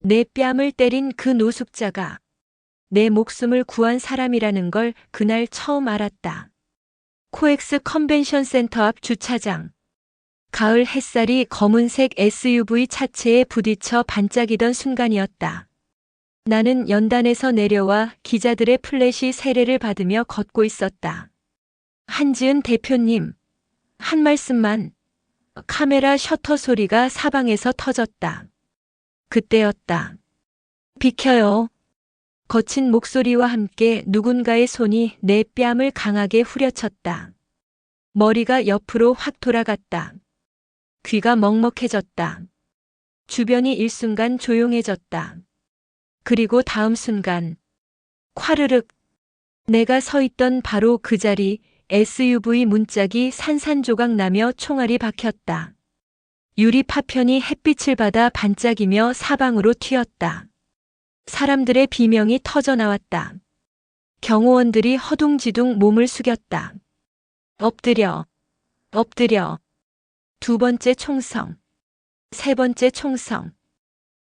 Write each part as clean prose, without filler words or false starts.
내 뺨을 때린 그 노숙자가 내 목숨을 구한 사람이라는 걸 그날 처음 알았다. 코엑스 컨벤션 센터 앞 주차장. 가을 햇살이 검은색 SUV 차체에 부딪혀 반짝이던 순간이었다. 나는 연단에서 내려와 기자들의 플래시 세례를 받으며 걷고 있었다. 한지은 대표님, 한 말씀만. 카메라 셔터 소리가 사방에서 터졌다. 그때였다. 비켜요. 거친 목소리와 함께 누군가의 손이 내 뺨을 강하게 후려쳤다. 머리가 옆으로 확 돌아갔다. 귀가 먹먹해졌다. 주변이 일순간 조용해졌다. 그리고 다음 순간, 콰르륵. 내가 서 있던 바로 그 자리, SUV 문짝이 산산조각 나며 총알이 박혔다. 유리 파편이 햇빛을 받아 반짝이며 사방으로 튀었다. 사람들의 비명이 터져 나왔다. 경호원들이 허둥지둥 몸을 숙였다. 엎드려, 엎드려. 두 번째 총성, 세 번째 총성.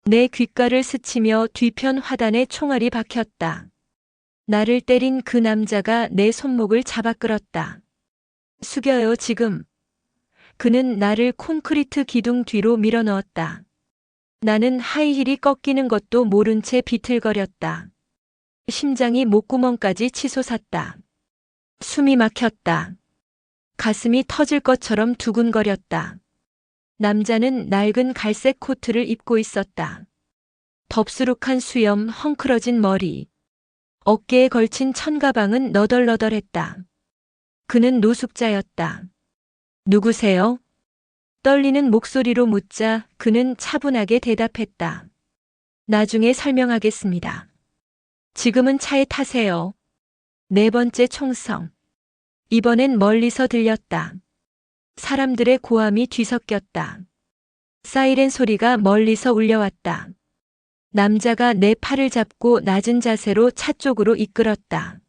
내 귓가를 스치며 뒤편 화단에 총알이 박혔다. 나를 때린 그 남자가 내 손목을 잡아 끌었다. 숙여요 지금. 그는 나를 콘크리트 기둥 뒤로 밀어넣었다. 나는 하이힐이 꺾이는 것도 모른 채 비틀거렸다. 심장이 목구멍까지 치솟았다. 숨이 막혔다. 가슴이 터질 것처럼 두근거렸다. 남자는 낡은 갈색 코트를 입고 있었다. 덥수룩한 수염, 헝클어진 머리. 어깨에 걸친 천가방은 너덜너덜했다. 그는 노숙자였다. 누구세요? 떨리는 목소리로 묻자 그는 차분하게 대답했다. 나중에 설명하겠습니다. 지금은 차에 타세요. 네 번째 총성. 이번엔 멀리서 들렸다. 사람들의 고함이 뒤섞였다. 사이렌 소리가 멀리서 울려왔다. 남자가 내 팔을 잡고 낮은 자세로 차 쪽으로 이끌었다.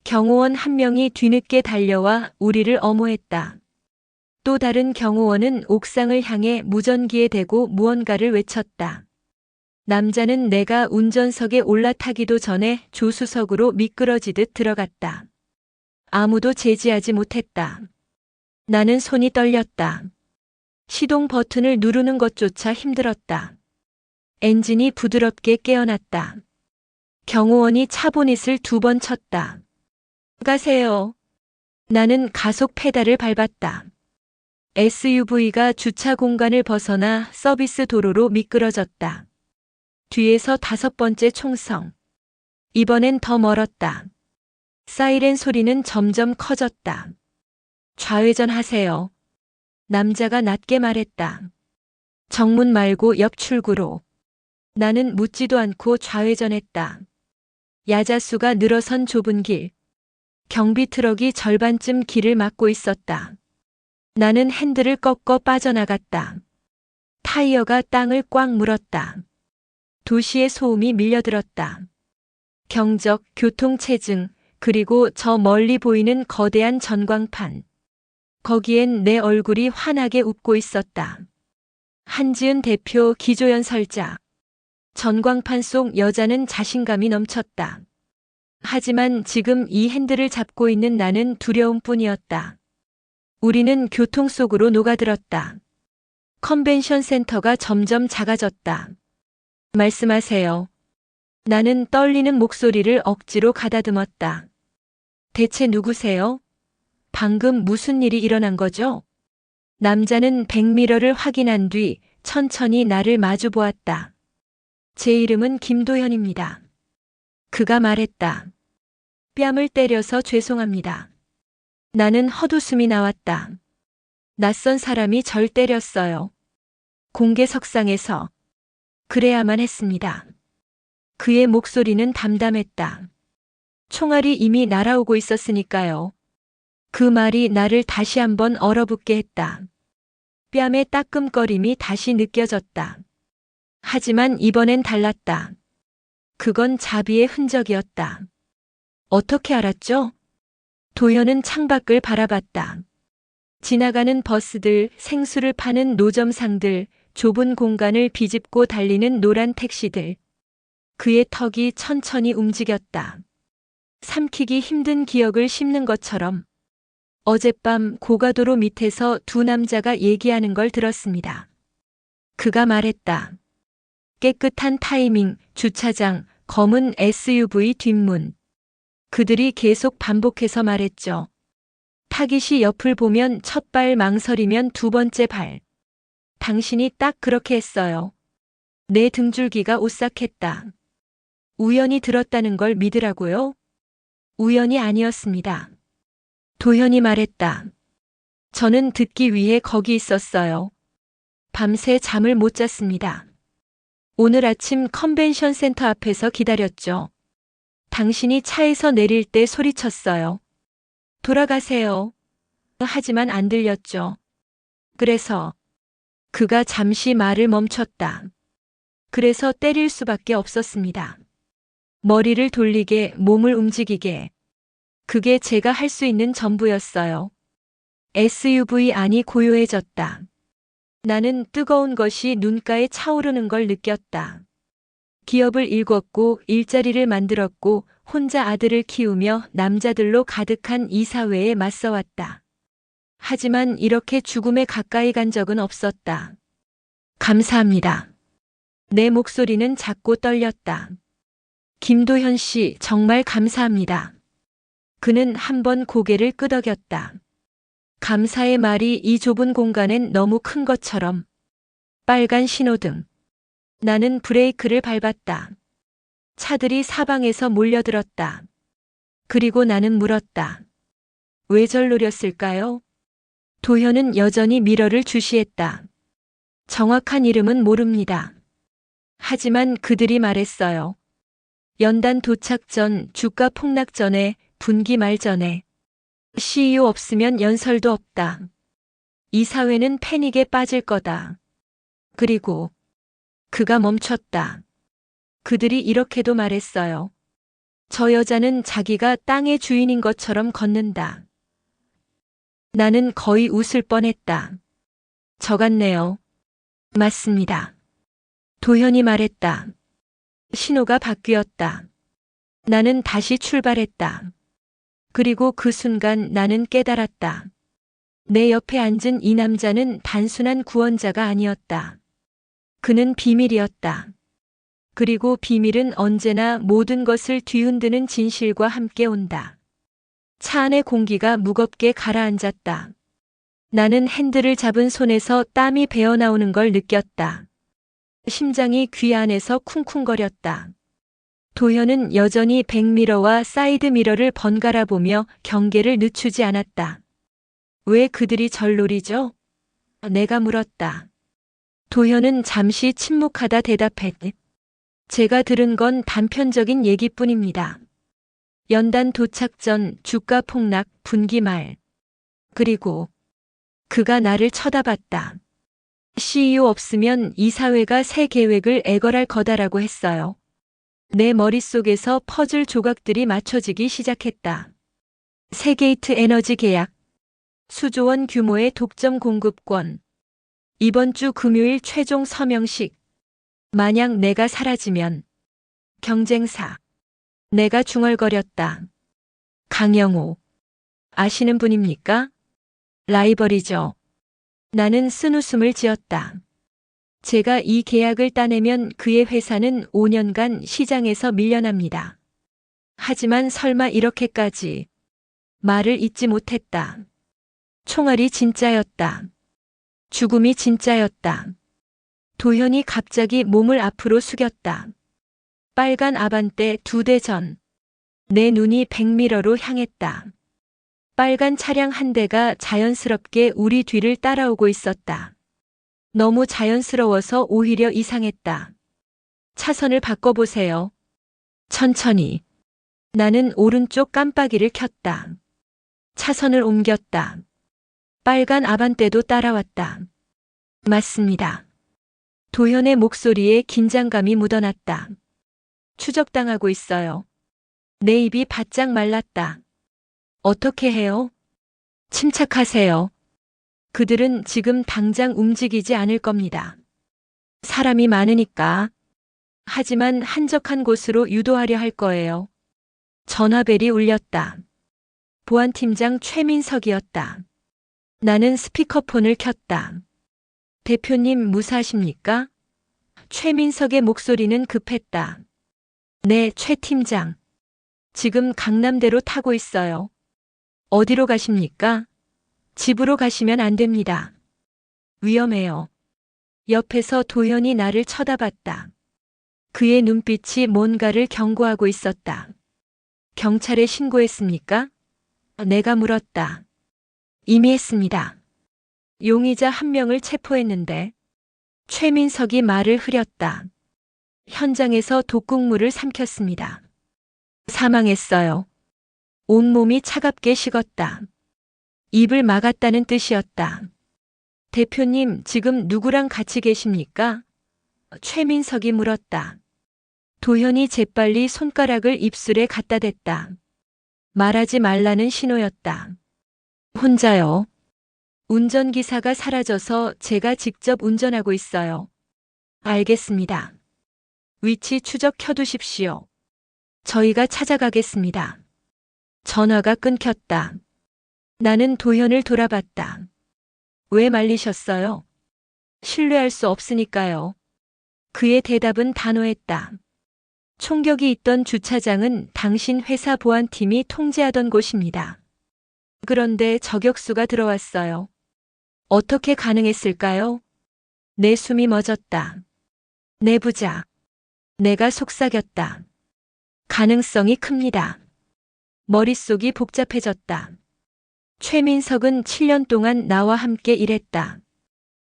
경호원 한 명이 뒤늦게 달려와 우리를 엄호했다. 또 다른 경호원은 옥상을 향해 무전기에 대고 무언가를 외쳤다. 남자는 내가 운전석에 올라타기도 전에 조수석으로 미끄러지듯 들어갔다. 아무도 제지하지 못했다. 나는 손이 떨렸다. 시동 버튼을 누르는 것조차 힘들었다. 엔진이 부드럽게 깨어났다. 경호원이 차 보닛을 2번 쳤다. 가세요. 나는 가속 페달을 밟았다. SUV가 주차 공간을 벗어나 서비스 도로로 미끄러졌다. 뒤에서 5번째 총성. 이번엔 더 멀었다. 사이렌 소리는 점점 커졌다. 좌회전하세요. 남자가 낮게 말했다. 정문 말고 옆 출구로. 나는 묻지도 않고 좌회전했다. 야자수가 늘어선 좁은 길. 경비 트럭이 절반쯤 길을 막고 있었다. 나는 핸들을 꺾어 빠져나갔다. 타이어가 땅을 꽉 물었다. 도시의 소음이 밀려들었다. 경적, 교통체증, 그리고 저 멀리 보이는 거대한 전광판. 거기엔 내 얼굴이 환하게 웃고 있었다. 한지은 대표 기조연설자. 전광판 속 여자는 자신감이 넘쳤다. 하지만 지금 이 핸들을 잡고 있는 나는 두려움뿐이었다. 우리는 교통 속으로 녹아들었다. 컨벤션 센터가 점점 작아졌다. 말씀하세요. 나는 떨리는 목소리를 억지로 가다듬었다. 대체 누구세요? 방금 무슨 일이 일어난 거죠? 남자는 백미러를 확인한 뒤 천천히 나를 마주 보았다. 제 이름은 김도현입니다. 그가 말했다. 뺨을 때려서 죄송합니다. 나는 헛웃음이 나왔다. 낯선 사람이 절 때렸어요. 공개석상에서. 그래야만 했습니다. 그의 목소리는 담담했다. 총알이 이미 날아오고 있었으니까요. 그 말이 나를 다시 한번 얼어붙게 했다. 뺨의 따끔거림이 다시 느껴졌다. 하지만 이번엔 달랐다. 그건 자비의 흔적이었다. 어떻게 알았죠? 도현은 창밖을 바라봤다. 지나가는 버스들, 생수를 파는 노점상들, 좁은 공간을 비집고 달리는 노란 택시들. 그의 턱이 천천히 움직였다. 삼키기 힘든 기억을 씹는 것처럼. 어젯밤 고가도로 밑에서 두 남자가 얘기하는 걸 들었습니다. 그가 말했다. 깨끗한 타이밍, 주차장, 검은 SUV 뒷문. 그들이 계속 반복해서 말했죠. 타깃이 옆을 보면 첫 발 망설이면 두 번째 발. 당신이 딱 그렇게 했어요. 내 등줄기가 오싹했다. 우연히 들었다는 걸 믿으라고요? 우연이 아니었습니다. 도현이 말했다. 저는 듣기 위해 거기 있었어요. 밤새 잠을 못 잤습니다. 오늘 아침 컨벤션 센터 앞에서 기다렸죠. 당신이 차에서 내릴 때 소리쳤어요. 돌아가세요. 하지만 안 들렸죠. 그래서 그가 잠시 말을 멈췄다. 그래서 때릴 수밖에 없었습니다. 머리를 돌리게, 몸을 움직이게. 그게 제가 할 수 있는 전부였어요. SUV 안이 고요해졌다. 나는 뜨거운 것이 눈가에 차오르는 걸 느꼈다. 기업을 일궜고 일자리를 만들었고 혼자 아들을 키우며 남자들로 가득한 이 사회에 맞서왔다. 하지만 이렇게 죽음에 가까이 간 적은 없었다. 감사합니다. 내 목소리는 작고 떨렸다. 김도현 씨, 정말 감사합니다. 그는 한 번 고개를 끄덕였다. 감사의 말이 이 좁은 공간엔 너무 큰 것처럼. 빨간 신호등. 나는 브레이크를 밟았다. 차들이 사방에서 몰려들었다. 그리고 나는 물었다. 왜 절 노렸을까요? 도현은 여전히 미러를 주시했다. 정확한 이름은 모릅니다. 하지만 그들이 말했어요. 연단 도착 전, 주가 폭락 전에, 분기 말 전에. CEO 없으면 연설도 없다. 이 사회는 패닉에 빠질 거다. 그리고 그가 멈췄다. 그들이 이렇게도 말했어요. 저 여자는 자기가 땅의 주인인 것처럼 걷는다. 나는 거의 웃을 뻔했다. 저 같네요. 맞습니다. 도현이 말했다. 신호가 바뀌었다. 나는 다시 출발했다. 그리고 그 순간 나는 깨달았다. 내 옆에 앉은 이 남자는 단순한 구원자가 아니었다. 그는 비밀이었다. 그리고 비밀은 언제나 모든 것을 뒤흔드는 진실과 함께 온다. 차 안의 공기가 무겁게 가라앉았다. 나는 핸들을 잡은 손에서 땀이 배어나오는 걸 느꼈다. 심장이 귀 안에서 쿵쿵거렸다. 도현은 여전히 백미러와 사이드미러를 번갈아 보며 경계를 늦추지 않았다. 왜 그들이 절 노리죠? 내가 물었다. 도현은 잠시 침묵하다 대답했다. 제가 들은 건 단편적인 얘기뿐입니다. 연단 도착 전, 주가 폭락, 분기 말. 그리고 그가 나를 쳐다봤다. CEO 없으면 이 사회가 새 계획을 애걸할 거다라고 했어요. 내 머릿속에서 퍼즐 조각들이 맞춰지기 시작했다. 세게이트 에너지 계약, 수조원 규모의 독점 공급권, 이번 주 금요일 최종 서명식, 만약 내가 사라지면, 경쟁사, 내가 중얼거렸다. 강영호, 아시는 분입니까? 라이벌이죠. 나는 쓴웃음을 지었다. 제가 이 계약을 따내면 그의 회사는 5년간 시장에서 밀려납니다. 하지만 설마 이렇게까지. 말을 잇지 못했다. 총알이 진짜였다. 죽음이 진짜였다. 도현이 갑자기 몸을 앞으로 숙였다. 빨간 아반떼 2대 전. 내 눈이 백미러로 향했다. 빨간 차량 한 대가 자연스럽게 우리 뒤를 따라오고 있었다. 너무 자연스러워서 오히려 이상했다. 차선을 바꿔보세요. 천천히. 나는 오른쪽 깜빡이를 켰다. 차선을 옮겼다. 빨간 아반떼도 따라왔다. 맞습니다. 도현의 목소리에 긴장감이 묻어났다. 추적당하고 있어요. 내 입이 바짝 말랐다. 어떻게 해요? 침착하세요. 그들은 지금 당장 움직이지 않을 겁니다. 사람이 많으니까. 하지만 한적한 곳으로 유도하려 할 거예요. 전화벨이 울렸다. 보안팀장 최민석이었다. 나는 스피커폰을 켰다. 대표님 무사하십니까? 최민석의 목소리는 급했다. 네, 최 팀장. 지금 강남대로 타고 있어요. 어디로 가십니까? 집으로 가시면 안 됩니다. 위험해요. 옆에서 도현이 나를 쳐다봤다. 그의 눈빛이 뭔가를 경고하고 있었다. 경찰에 신고했습니까? 내가 물었다. 이미 했습니다. 용의자 한 명을 체포했는데 최민석이 말을 흐렸다. 현장에서 독극물을 삼켰습니다. 사망했어요. 온몸이 차갑게 식었다. 입을 막았다는 뜻이었다. 대표님, 지금 누구랑 같이 계십니까? 최민석이 물었다. 도현이 재빨리 손가락을 입술에 갖다 댔다. 말하지 말라는 신호였다. 혼자요. 운전기사가 사라져서 제가 직접 운전하고 있어요. 알겠습니다. 위치 추적 켜두십시오. 저희가 찾아가겠습니다. 전화가 끊겼다. 나는 도현을 돌아봤다. 왜 말리셨어요? 신뢰할 수 없으니까요. 그의 대답은 단호했다. 총격이 있던 주차장은 당신 회사 보안팀이 통제하던 곳입니다. 그런데 저격수가 들어왔어요. 어떻게 가능했을까요? 내 숨이 멎었다. 내부자. 내가 속삭였다. 가능성이 큽니다. 머릿속이 복잡해졌다. 최민석은 7년 동안 나와 함께 일했다.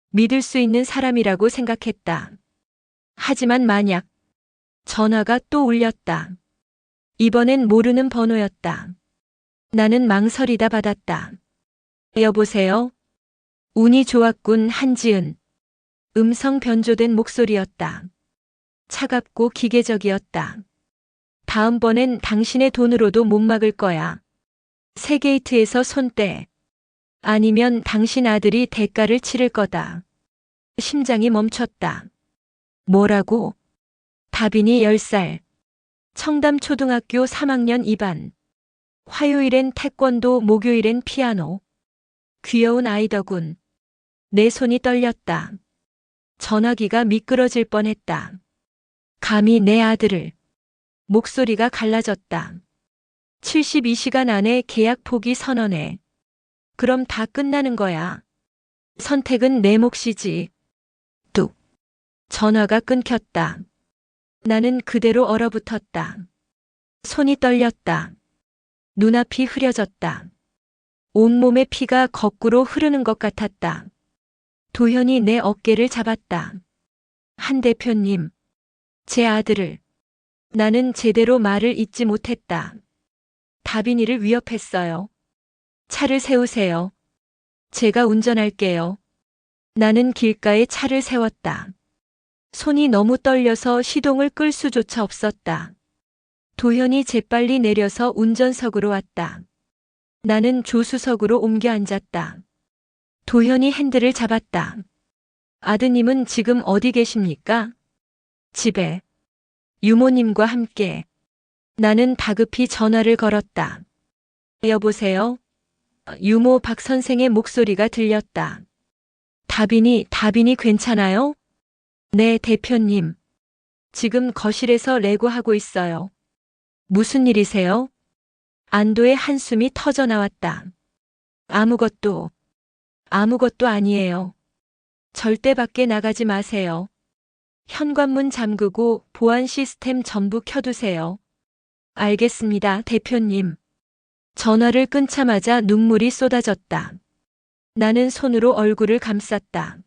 믿을 수 있는 사람이라고 생각했다. 하지만 만약 전화가 또 울렸다. 이번엔 모르는 번호였다. 나는 망설이다 받았다. 여보세요? 운이 좋았군, 한지은. 음성 변조된 목소리였다. 차갑고 기계적이었다. 다음번엔 당신의 돈으로도 못 막을 거야. 세게이트에서 손 떼. 아니면 당신 아들이 대가를 치를 거다. 심장이 멈췄다. 뭐라고? 다빈이 10살. 청담초등학교 3학년 2반. 화요일엔 태권도, 목요일엔 피아노. 귀여운 아이더군. 내 손이 떨렸다. 전화기가 미끄러질 뻔했다. 감히 내 아들을. 목소리가 갈라졌다. 72시간 안에 계약 포기 선언해. 그럼 다 끝나는 거야. 선택은 내 몫이지. 뚝. 전화가 끊겼다. 나는 그대로 얼어붙었다. 손이 떨렸다. 눈앞이 흐려졌다. 온몸의 피가 거꾸로 흐르는 것 같았다. 도현이 내 어깨를 잡았다. 한 대표님, 제 아들을. 나는 제대로 말을 잇지 못했다. 다빈이를 위협했어요. 차를 세우세요. 제가 운전할게요. 나는 길가에 차를 세웠다. 손이 너무 떨려서 시동을 끌 수조차 없었다. 도현이 재빨리 내려서 운전석으로 왔다. 나는 조수석으로 옮겨 앉았다. 도현이 핸들을 잡았다. 아드님은 지금 어디 계십니까? 집에. 유모님과 함께. 나는 다급히 전화를 걸었다. 여보세요? 유모 박 선생의 목소리가 들렸다. 다빈이 괜찮아요? 네, 대표님. 지금 거실에서 레고하고 있어요. 무슨 일이세요? 안도의 한숨이 터져 나왔다. 아무것도 아니에요. 절대 밖에 나가지 마세요. 현관문 잠그고 보안 시스템 전부 켜두세요. 알겠습니다, 대표님. 전화를 끊자마자 눈물이 쏟아졌다. 나는 손으로 얼굴을 감쌌다.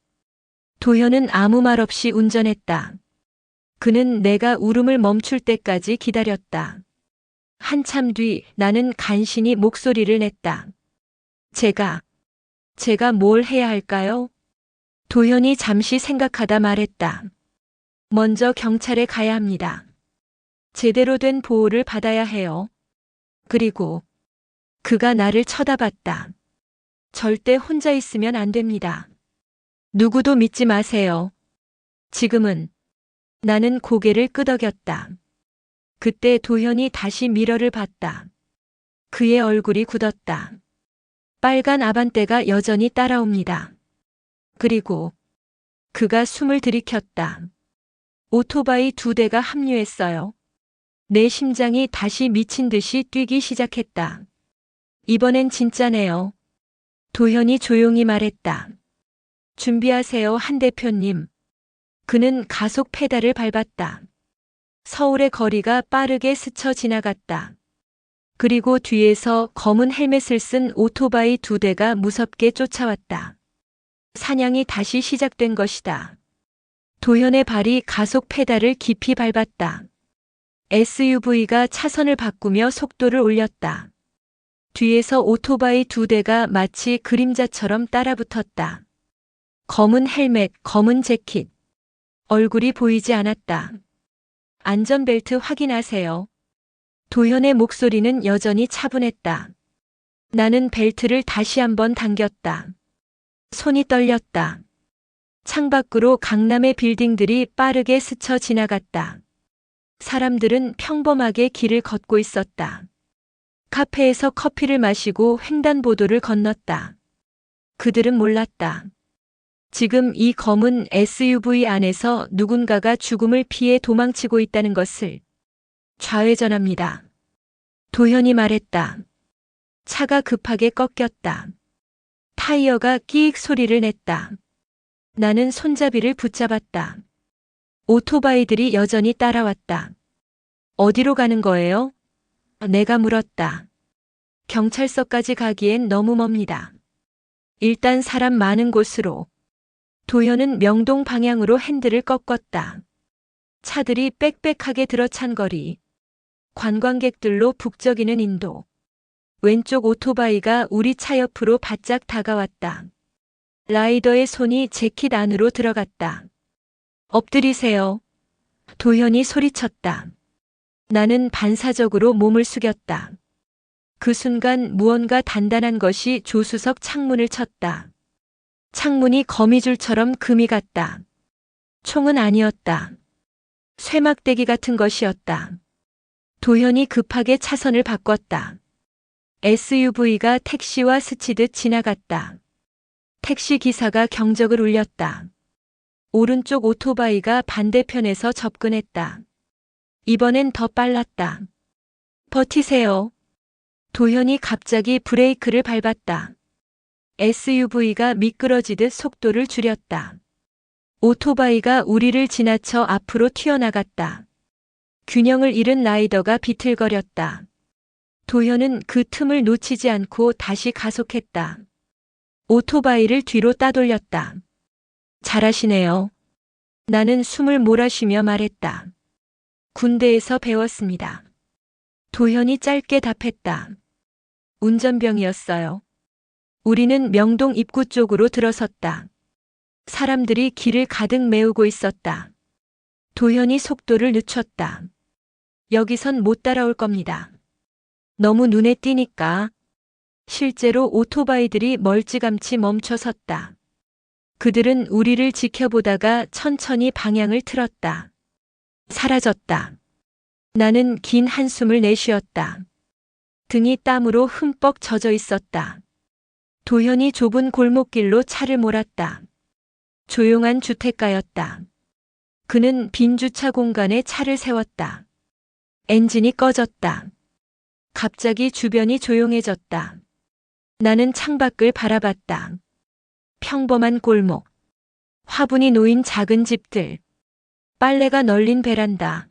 도현은 아무 말 없이 운전했다. 그는 내가 울음을 멈출 때까지 기다렸다. 한참 뒤 나는 간신히 목소리를 냈다. 제가 뭘 해야 할까요? 도현이 잠시 생각하다 말했다. 먼저 경찰에 가야 합니다. 제대로 된 보호를 받아야 해요. 그리고 그가 나를 쳐다봤다. 절대 혼자 있으면 안 됩니다. 누구도 믿지 마세요. 지금은 나는 고개를 끄덕였다. 그때 도현이 다시 미러를 봤다. 그의 얼굴이 굳었다. 빨간 아반떼가 여전히 따라옵니다. 그리고 그가 숨을 들이켰다. 오토바이 2대가 합류했어요. 내 심장이 다시 미친 듯이 뛰기 시작했다. 이번엔 진짜네요. 도현이 조용히 말했다. 준비하세요, 한 대표님. 그는 가속 페달을 밟았다. 서울의 거리가 빠르게 스쳐 지나갔다. 그리고 뒤에서 검은 헬멧을 쓴 오토바이 2대가 무섭게 쫓아왔다. 사냥이 다시 시작된 것이다. 도현의 발이 가속 페달을 깊이 밟았다. SUV가 차선을 바꾸며 속도를 올렸다. 뒤에서 오토바이 2대가 마치 그림자처럼 따라붙었다. 검은 헬멧, 검은 재킷. 얼굴이 보이지 않았다. 안전벨트 확인하세요. 도현의 목소리는 여전히 차분했다. 나는 벨트를 다시 한번 당겼다. 손이 떨렸다. 창밖으로 강남의 빌딩들이 빠르게 스쳐 지나갔다. 사람들은 평범하게 길을 걷고 있었다. 카페에서 커피를 마시고 횡단보도를 건넜다. 그들은 몰랐다. 지금 이 검은 SUV 안에서 누군가가 죽음을 피해 도망치고 있다는 것을. 좌회전합니다. 도현이 말했다. 차가 급하게 꺾였다. 타이어가 끼익 소리를 냈다. 나는 손잡이를 붙잡았다. 오토바이들이 여전히 따라왔다. 어디로 가는 거예요? 내가 물었다. 경찰서까지 가기엔 너무 멉니다. 일단 사람 많은 곳으로. 도현은 명동 방향으로 핸들을 꺾었다. 차들이 빽빽하게 들어찬 거리. 관광객들로 북적이는 인도. 왼쪽 오토바이가 우리 차 옆으로 바짝 다가왔다. 라이더의 손이 재킷 안으로 들어갔다. 엎드리세요. 도현이 소리쳤다. 나는 반사적으로 몸을 숙였다. 그 순간 무언가 단단한 것이 조수석 창문을 쳤다. 창문이 거미줄처럼 금이 갔다. 총은 아니었다. 쇠막대기 같은 것이었다. 도현이 급하게 차선을 바꿨다. SUV가 택시와 스치듯 지나갔다. 택시 기사가 경적을 울렸다. 오른쪽 오토바이가 반대편에서 접근했다. 이번엔 더 빨랐다. 버티세요. 도현이 갑자기 브레이크를 밟았다. SUV가 미끄러지듯 속도를 줄였다. 오토바이가 우리를 지나쳐 앞으로 튀어나갔다. 균형을 잃은 라이더가 비틀거렸다. 도현은 그 틈을 놓치지 않고 다시 가속했다. 오토바이를 뒤로 따돌렸다. 잘하시네요. 나는 숨을 몰아쉬며 말했다. 군대에서 배웠습니다. 도현이 짧게 답했다. 운전병이었어요. 우리는 명동 입구 쪽으로 들어섰다. 사람들이 길을 가득 메우고 있었다. 도현이 속도를 늦췄다. 여기선 못 따라올 겁니다. 너무 눈에 띄니까. 실제로 오토바이들이 멀찌감치 멈춰 섰다. 그들은 우리를 지켜보다가 천천히 방향을 틀었다. 사라졌다. 나는 긴 한숨을 내쉬었다. 등이 땀으로 흠뻑 젖어 있었다. 도현이 좁은 골목길로 차를 몰았다. 조용한 주택가였다. 그는 빈 주차 공간에 차를 세웠다. 엔진이 꺼졌다. 갑자기 주변이 조용해졌다. 나는 창밖을 바라봤다. 평범한 골목. 화분이 놓인 작은 집들. 빨래가 널린 베란다.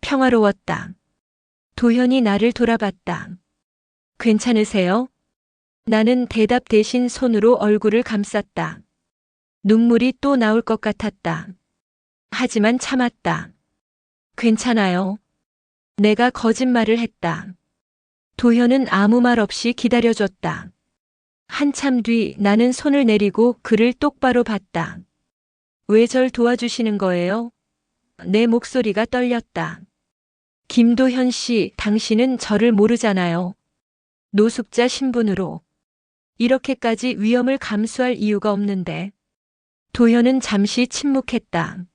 평화로웠다. 도현이 나를 돌아봤다. 괜찮으세요? 나는 대답 대신 손으로 얼굴을 감쌌다. 눈물이 또 나올 것 같았다. 하지만 참았다. 괜찮아요. 내가 거짓말을 했다. 도현은 아무 말 없이 기다려줬다. 한참 뒤 나는 손을 내리고 그를 똑바로 봤다. 왜 절 도와주시는 거예요? 내 목소리가 떨렸다. 김도현 씨, 당신은 저를 모르잖아요. 노숙자 신분으로. 이렇게까지 위험을 감수할 이유가 없는데. 도현은 잠시 침묵했다.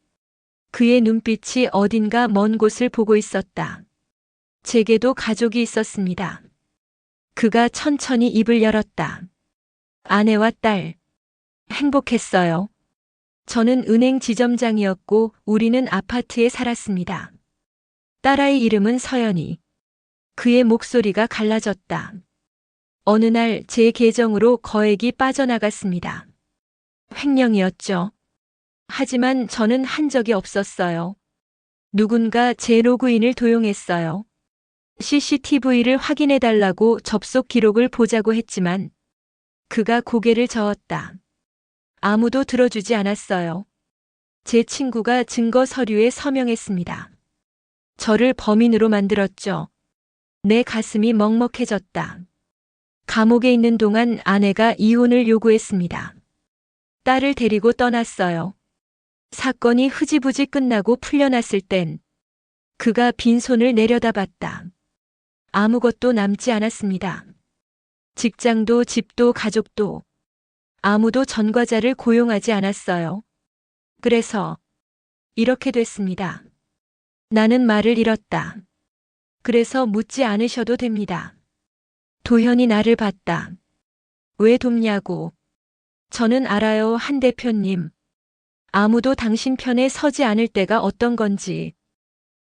그의 눈빛이 어딘가 먼 곳을 보고 있었다. 제게도 가족이 있었습니다. 그가 천천히 입을 열었다. 아내와 딸. 행복했어요. 저는 은행 지점장이었고 우리는 아파트에 살았습니다. 딸아이 이름은 서연이. 그의 목소리가 갈라졌다. 어느 날 제 계정으로 거액이 빠져나갔습니다. 횡령이었죠. 하지만 저는 한 적이 없었어요. 누군가 제 로그인을 도용했어요. CCTV를 확인해달라고 접속 기록을 보자고 했지만 그가 고개를 저었다. 아무도 들어주지 않았어요. 제 친구가 증거 서류에 서명했습니다. 저를 범인으로 만들었죠. 내 가슴이 먹먹해졌다. 감옥에 있는 동안 아내가 이혼을 요구했습니다. 딸을 데리고 떠났어요. 사건이 흐지부지 끝나고 풀려났을 땐 그가 빈손을 내려다봤다. 아무것도 남지 않았습니다. 직장도 집도 가족도 아무도 전과자를 고용하지 않았어요. 그래서 이렇게 됐습니다. 나는 말을 잃었다. 그래서 묻지 않으셔도 됩니다. 도현이 나를 봤다. 왜 돕냐고. 저는 알아요, 한 대표님. 아무도 당신 편에 서지 않을 때가 어떤 건지,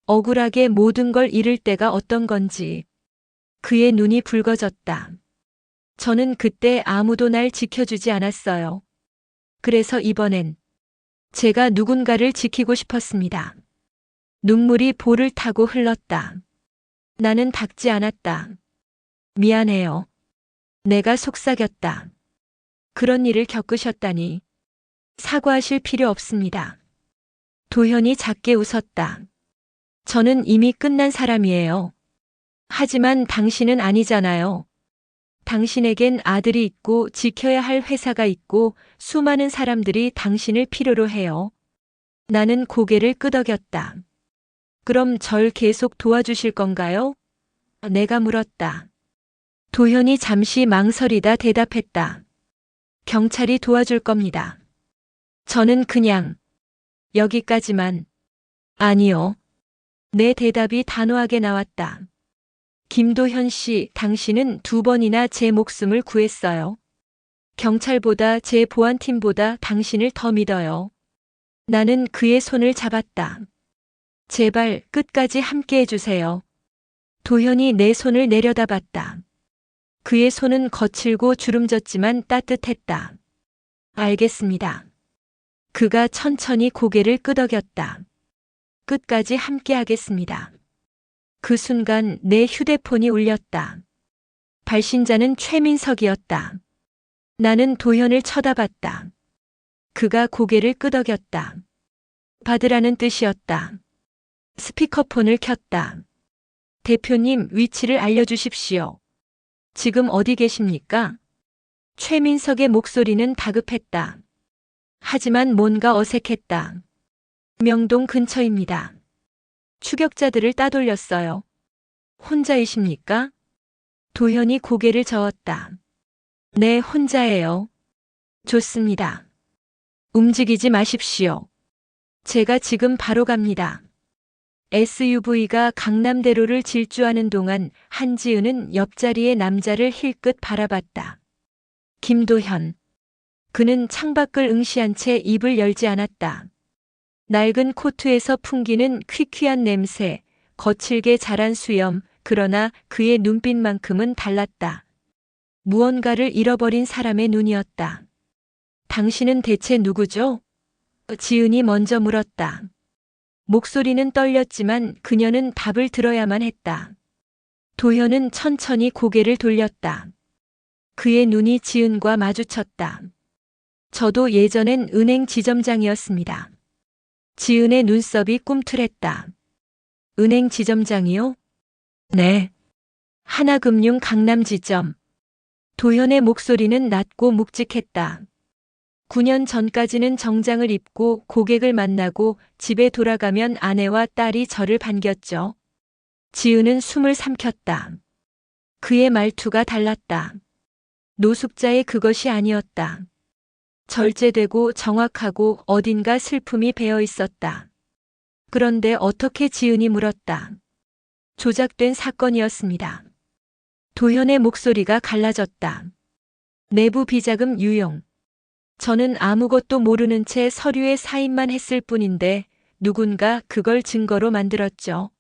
억울하게 모든 걸 잃을 때가 어떤 건지. 그의 눈이 붉어졌다. 저는 그때 아무도 날 지켜주지 않았어요. 그래서 이번엔 제가 누군가를 지키고 싶었습니다. 눈물이 볼을 타고 흘렀다. 나는 닦지 않았다. 미안해요. 내가 속삭였다. 그런 일을 겪으셨다니. 사과하실 필요 없습니다. 도현이 작게 웃었다. 저는 이미 끝난 사람이에요. 하지만 당신은 아니잖아요. 당신에겐 아들이 있고 지켜야 할 회사가 있고 수많은 사람들이 당신을 필요로 해요. 나는 고개를 끄덕였다. 그럼 절 계속 도와주실 건가요? 내가 물었다. 도현이 잠시 망설이다 대답했다. 경찰이 도와줄 겁니다. 저는 그냥 여기까지만. 아니요. 내 대답이 단호하게 나왔다. 김도현 씨, 당신은 2번이나 제 목숨을 구했어요. 경찰보다 제 보안팀보다 당신을 더 믿어요. 나는 그의 손을 잡았다. 제발 끝까지 함께 해주세요. 도현이 내 손을 내려다봤다. 그의 손은 거칠고 주름졌지만 따뜻했다. 알겠습니다. 그가 천천히 고개를 끄덕였다. 끝까지 함께 하겠습니다. 그 순간 내 휴대폰이 울렸다. 발신자는 최민석이었다. 나는 도현을 쳐다봤다. 그가 고개를 끄덕였다. 받으라는 뜻이었다. 스피커폰을 켰다. 대표님, 위치를 알려주십시오. 지금 어디 계십니까? 최민석의 목소리는 다급했다. 하지만 뭔가 어색했다. 명동 근처입니다. 추격자들을 따돌렸어요. 혼자이십니까? 도현이 고개를 저었다. 네, 혼자예요. 좋습니다. 움직이지 마십시오. 제가 지금 바로 갑니다. SUV가 강남대로를 질주하는 동안 한지은은 옆자리의 남자를 힐끗 바라봤다. 김도현. 그는 창밖을 응시한 채 입을 열지 않았다. 낡은 코트에서 풍기는 퀴퀴한 냄새, 거칠게 자란 수염, 그러나 그의 눈빛만큼은 달랐다. 무언가를 잃어버린 사람의 눈이었다. 당신은 대체 누구죠? 지은이 먼저 물었다. 목소리는 떨렸지만 그녀는 답을 들어야만 했다. 도현은 천천히 고개를 돌렸다. 그의 눈이 지은과 마주쳤다. 저도 예전엔 은행 지점장이었습니다. 지은의 눈썹이 꿈틀했다. 은행 지점장이요? 네. 하나금융 강남지점. 도현의 목소리는 낮고 묵직했다. 9년 전까지는 정장을 입고 고객을 만나고 집에 돌아가면 아내와 딸이 저를 반겼죠. 지은은 숨을 삼켰다. 그의 말투가 달랐다. 노숙자의 그것이 아니었다. 절제되고 정확하고 어딘가 슬픔이 배어 있었다. 그런데 어떻게 지은이 물었다. 조작된 사건이었습니다. 도현의 목소리가 갈라졌다. 내부 비자금 유용. 저는 아무것도 모르는 채 서류에 사인만 했을 뿐인데 누군가 그걸 증거로 만들었죠.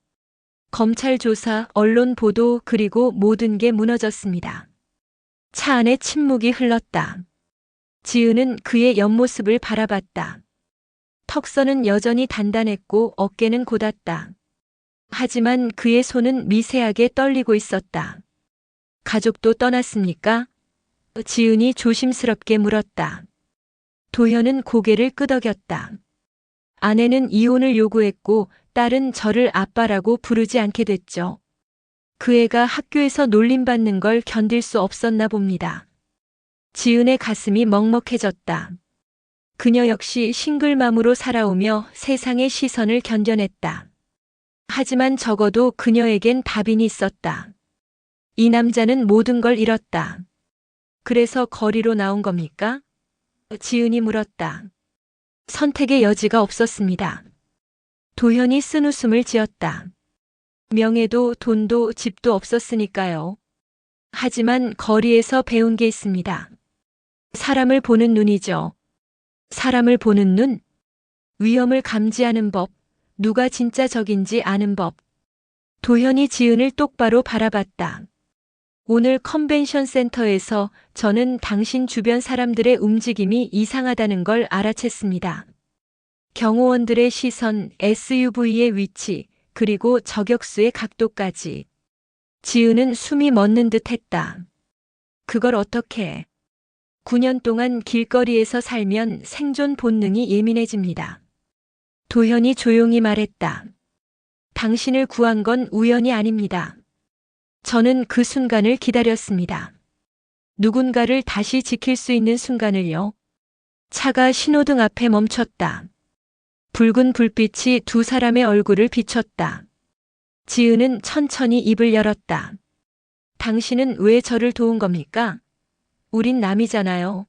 검찰 조사, 언론 보도, 그리고 모든 게 무너졌습니다. 차 안에 침묵이 흘렀다. 지은은 그의 옆모습을 바라봤다. 턱선은 여전히 단단했고 어깨는 곧았다. 하지만 그의 손은 미세하게 떨리고 있었다. 가족도 떠났습니까? 지은이 조심스럽게 물었다. 도현은 고개를 끄덕였다. 아내는 이혼을 요구했고 딸은 저를 아빠라고 부르지 않게 됐죠. 그 애가 학교에서 놀림받는 걸 견딜 수 없었나 봅니다. 지은의 가슴이 먹먹해졌다. 그녀 역시 싱글맘으로 살아오며 세상의 시선을 견뎌냈다. 하지만 적어도 그녀에겐 다빈이 있었다. 이 남자는 모든 걸 잃었다. 그래서 거리로 나온 겁니까? 지은이 물었다. 선택의 여지가 없었습니다. 도현이 쓴웃음을 지었다. 명예도 돈도 집도 없었으니까요. 하지만 거리에서 배운 게 있습니다. 사람을 보는 눈이죠. 사람을 보는 눈, 위험을 감지하는 법, 누가 진짜 적인지 아는 법. 도현이 지은을 똑바로 바라봤다. 오늘 컨벤션 센터에서 저는 당신 주변 사람들의 움직임이 이상하다는 걸 알아챘습니다. 경호원들의 시선, SUV의 위치, 그리고 저격수의 각도까지. 지은은 숨이 멎는 듯 했다. 그걸 어떻게? 9년 동안 길거리에서 살면 생존 본능이 예민해집니다. 도현이 조용히 말했다. 당신을 구한 건 우연이 아닙니다. 저는 그 순간을 기다렸습니다. 누군가를 다시 지킬 수 있는 순간을요. 차가 신호등 앞에 멈췄다. 붉은 불빛이 두 사람의 얼굴을 비췄다. 지은은 천천히 입을 열었다. 당신은 왜 저를 도운 겁니까? 우린 남이잖아요.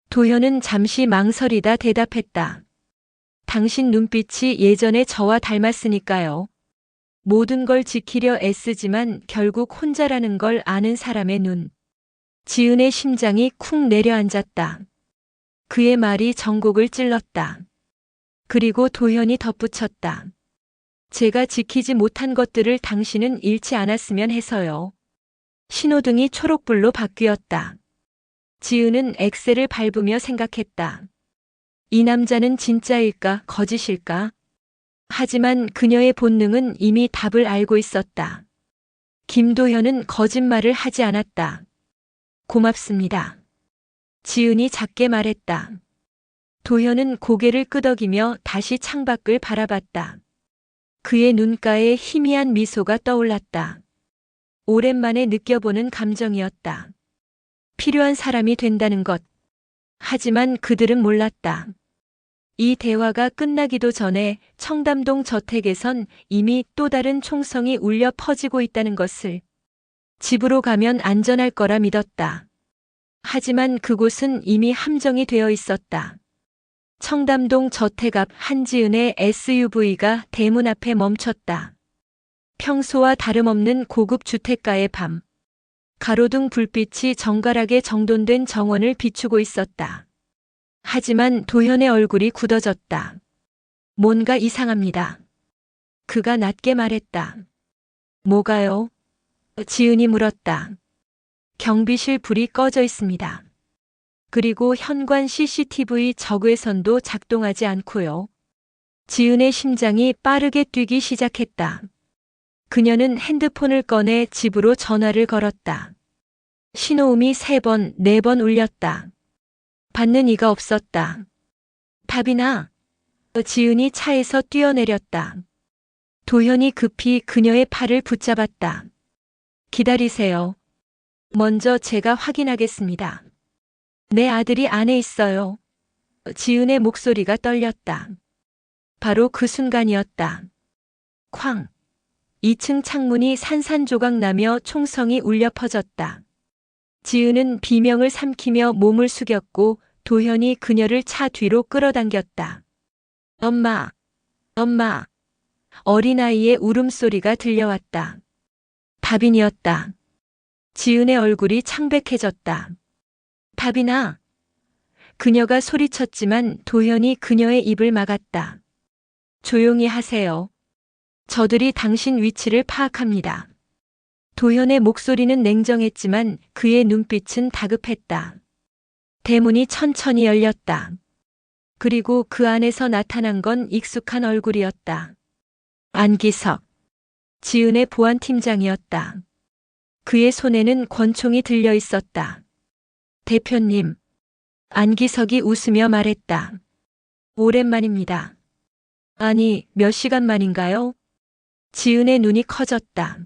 도현은 잠시 망설이다 대답했다. 당신 눈빛이 예전에 저와 닮았으니까요. 모든 걸 지키려 애쓰지만 결국 혼자라는 걸 아는 사람의 눈. 지은의 심장이 쿵 내려앉았다. 그의 말이 전곡을 찔렀다. 그리고 도현이 덧붙였다. 제가 지키지 못한 것들을 당신은 잃지 않았으면 해서요. 신호등이 초록불로 바뀌었다. 지은은 엑셀을 밟으며 생각했다. 이 남자는 진짜일까, 거짓일까? 하지만 그녀의 본능은 이미 답을 알고 있었다. 김도현은 거짓말을 하지 않았다. 고맙습니다. 지은이 작게 말했다. 도현은 고개를 끄덕이며 다시 창밖을 바라봤다. 그의 눈가에 희미한 미소가 떠올랐다. 오랜만에 느껴보는 감정이었다. 필요한 사람이 된다는 것. 하지만 그들은 몰랐다. 이 대화가 끝나기도 전에 청담동 저택에선 이미 또 다른 총성이 울려 퍼지고 있다는 것을. 집으로 가면 안전할 거라 믿었다. 하지만 그곳은 이미 함정이 되어 있었다. 청담동 저택 앞 한지은의 SUV가 대문 앞에 멈췄다. 평소와 다름없는 고급 주택가의 밤. 가로등 불빛이 정갈하게 정돈된 정원을 비추고 있었다. 하지만 도현의 얼굴이 굳어졌다. 뭔가 이상합니다. 그가 낮게 말했다. 뭐가요? 지은이 물었다. 경비실 불이 꺼져 있습니다. 그리고 현관 CCTV 적외선도 작동하지 않고요. 지은의 심장이 빠르게 뛰기 시작했다. 그녀는 핸드폰을 꺼내 집으로 전화를 걸었다. 신호음이 3번, 4번 울렸다. 받는 이가 없었다. 다빈아. 지은이 차에서 뛰어내렸다. 도현이 급히 그녀의 팔을 붙잡았다. 기다리세요. 먼저 제가 확인하겠습니다. 내 아들이 안에 있어요. 지은의 목소리가 떨렸다. 바로 그 순간이었다. 쾅. 2층 창문이 산산조각 나며 총성이 울려 퍼졌다. 지은은 비명을 삼키며 몸을 숙였고 도현이 그녀를 차 뒤로 끌어당겼다. 엄마, 엄마. 어린아이의 울음소리가 들려왔다. 다빈이었다. 지은의 얼굴이 창백해졌다. 다빈아. 그녀가 소리쳤지만 도현이 그녀의 입을 막았다. 조용히 하세요. 저들이 당신 위치를 파악합니다. 도현의 목소리는 냉정했지만 그의 눈빛은 다급했다. 대문이 천천히 열렸다. 그리고 그 안에서 나타난 건 익숙한 얼굴이었다. 안기석. 지은의 보안팀장이었다. 그의 손에는 권총이 들려 있었다. 대표님. 안기석이 웃으며 말했다. 오랜만입니다. 아니, 몇 시간 만인가요? 지은의 눈이 커졌다.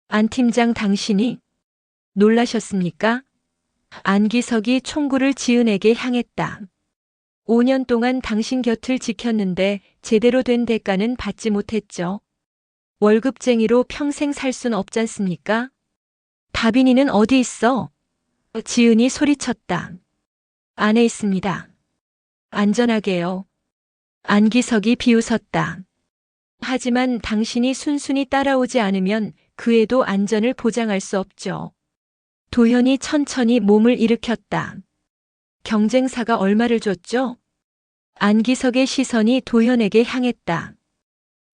안 팀장 당신이 놀라셨습니까? 안기석이 총구를 지은에게 향했다. 5년 동안 당신 곁을 지켰는데 제대로 된 대가는 받지 못했죠. 월급쟁이로 평생 살 순 없잖습니까? 다빈이는 어디 있어? 지은이 소리쳤다. 안에 있습니다. 안전하게요. 안기석이 비웃었다. 하지만 당신이 순순히 따라오지 않으면 그에도 안전을 보장할 수 없죠. 도현이 천천히 몸을 일으켰다. 경쟁사가 얼마를 줬죠? 안기석의 시선이 도현에게 향했다.